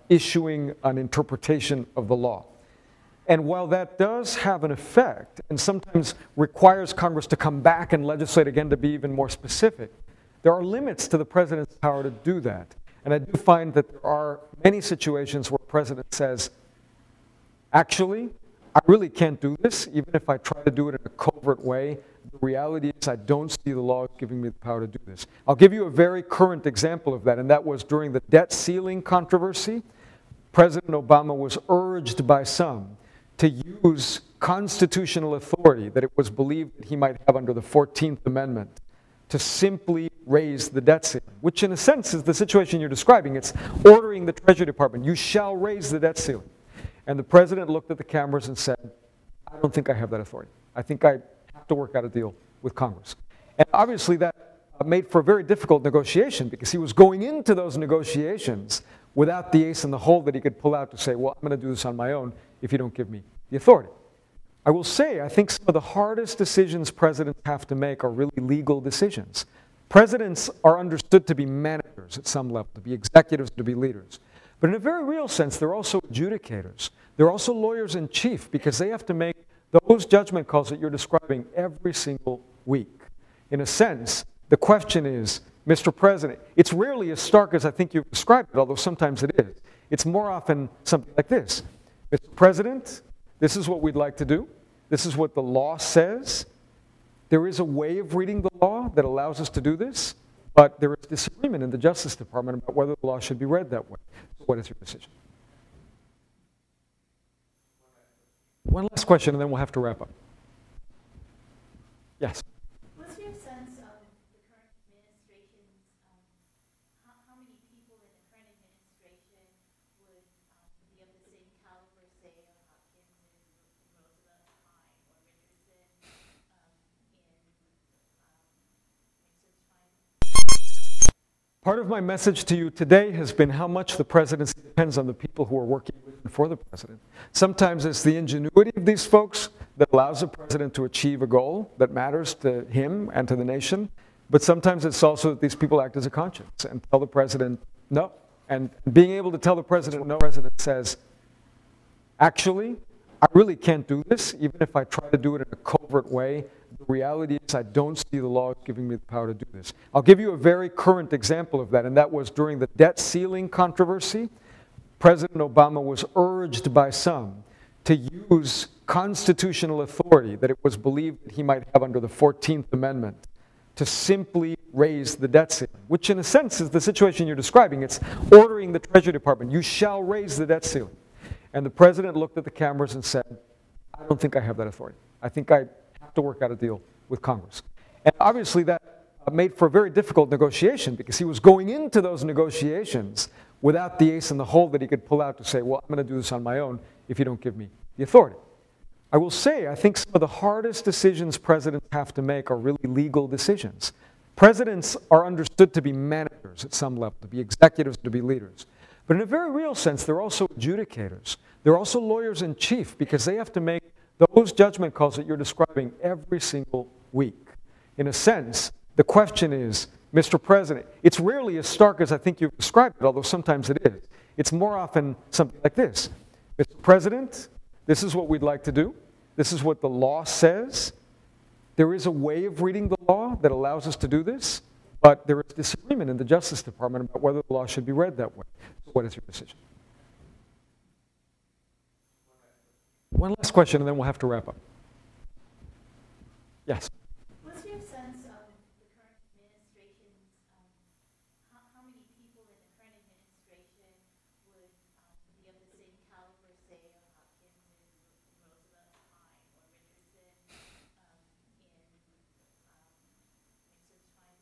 issuing an interpretation of the law. And while that does have an effect, and sometimes requires Congress to come back and legislate again to be even more specific, there are limits to the president's power to do that. And I do find that there are many situations where the president says, actually, I really can't do this, even if I try to do it in a covert way. The reality is I don't see the law giving me the power to do this. I'll give you a very current example of that, and that was during the debt ceiling controversy. President Obama was urged by some to use constitutional authority that it was believed that he might have under the 14th Amendment to simply raise the debt ceiling, which in a sense is the situation you're describing. It's ordering the Treasury Department, you shall raise the debt ceiling. And the president looked at the cameras and said, I don't think I have that authority. I think I have to work out a deal with Congress. And obviously that made for a very difficult negotiation, because he was going into those negotiations without the ace in the hole that he could pull out to say, well, I'm going to do this on my own if you don't give me the authority. I will say, I think some of the hardest decisions presidents have to make are really legal decisions. Presidents are understood to be managers at some level, to be executives, to be leaders. But in a very real sense, they're also adjudicators. They're also lawyers in chief, because they have to make those judgment calls that you're describing every single week. In a sense, the question is, Mr. President, it's rarely as stark as I think you've described it, although sometimes it is. It's more often something like this. Mr. President, this is what we'd like to do. This is what the law says. There is a way of reading the law that allows us to do this, but there is disagreement in the Justice Department about whether the law should be read that way. So what is your decision? One last question, and then we'll have to wrap up. Yes. What's your sense of the current administration's, how many people in the current administration would be of the same caliber, say, of Hopkins in Roosevelt's time, or Richardson in Nixon's time? Part of my message to you today has been how much the presidency depends on the people who are working with and for the president. Sometimes it's the ingenuity of these folks that allows the president to achieve a goal that matters to him and to the nation. But sometimes it's also that these people act as a conscience and tell the president no. And being able to tell the president no, the president says, actually, I really can't do this, even if I try to do it in a covert way. The reality is I don't see the law giving me the power to do this. I'll give you a very current example of that, and that was during the debt ceiling controversy. President Obama was urged by some to use constitutional authority that it was believed that he might have under the 14th Amendment to simply raise the debt ceiling, which in a sense is the situation you're describing. It's ordering the Treasury Department, you shall raise the debt ceiling. And the president looked at the cameras and said, I don't think I have that authority. I think I have to work out a deal with Congress. And obviously that made for a very difficult negotiation because he was going into those negotiations without the ace in the hole that he could pull out to say, well, I'm going to do this on my own if you don't give me the authority. I will say, I think some of the hardest decisions presidents have to make are really legal decisions. Presidents are understood to be managers at some level, to be executives, to be leaders. But in a very real sense, they're also adjudicators. They're also lawyers in chief because they have to make those judgment calls that you're describing every single week. In a sense, the question is, Mr. President, it's rarely as stark as I think you've described it, although sometimes it is. It's more often something like this. Mr. President, this is what we'd like to do. This is what the law says. There is a way of reading the law that allows us to do this, but there is disagreement in the Justice Department about whether the law should be read that way. So what is your decision? One last question, and then we'll have to wrap up. Yes? What's your sense of the current administration's, how many people in the current administration would be of the same caliber, say, of Hopkins in Roosevelt's time, or Richardson in Nixon's time?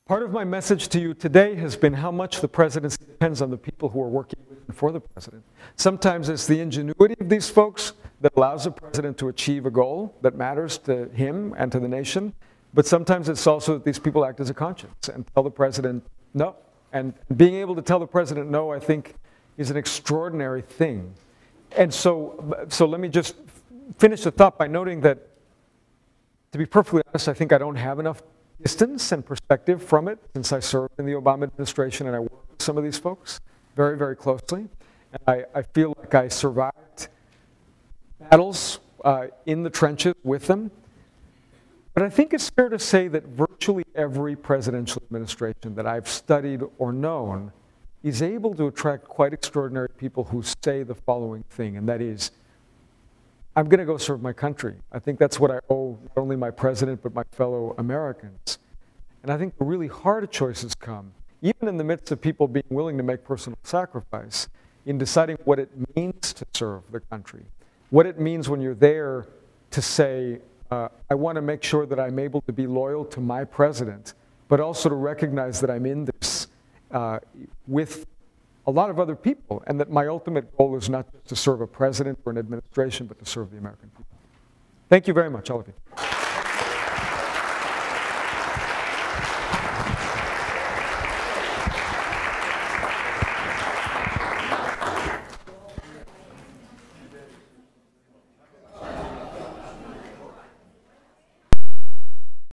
Part of my message to you today has been how much the presidency depends on the people who are working with and for the president. Sometimes it's the ingenuity of these folks that allows the president to achieve a goal that matters to him and to the nation. But sometimes it's also that these people act as a conscience and tell the president no. And being able to tell the president no, I think, is an extraordinary thing. And so let me just finish the thought by noting that, to be perfectly honest, I think I don't have enough distance and perspective from it since I served in the Obama administration and I worked with some of these folks very, very closely. And I feel like I survived battles in the trenches with them. But I think it's fair to say that virtually every presidential administration that I've studied or known is able to attract quite extraordinary people who say the following thing, and that is, I'm going to go serve my country. I think that's what I owe not only my president, but my fellow Americans. And I think the really hard choices come, even in the midst of people being willing to make personal sacrifice, in deciding what it means to serve the country, what it means when you're there to say, I want to make sure that I'm able to be loyal to my president, but also to recognize that I'm in this with a lot of other people, and that my ultimate goal is not just to serve a president or an administration, but to serve the American people. Thank you very much, all of you.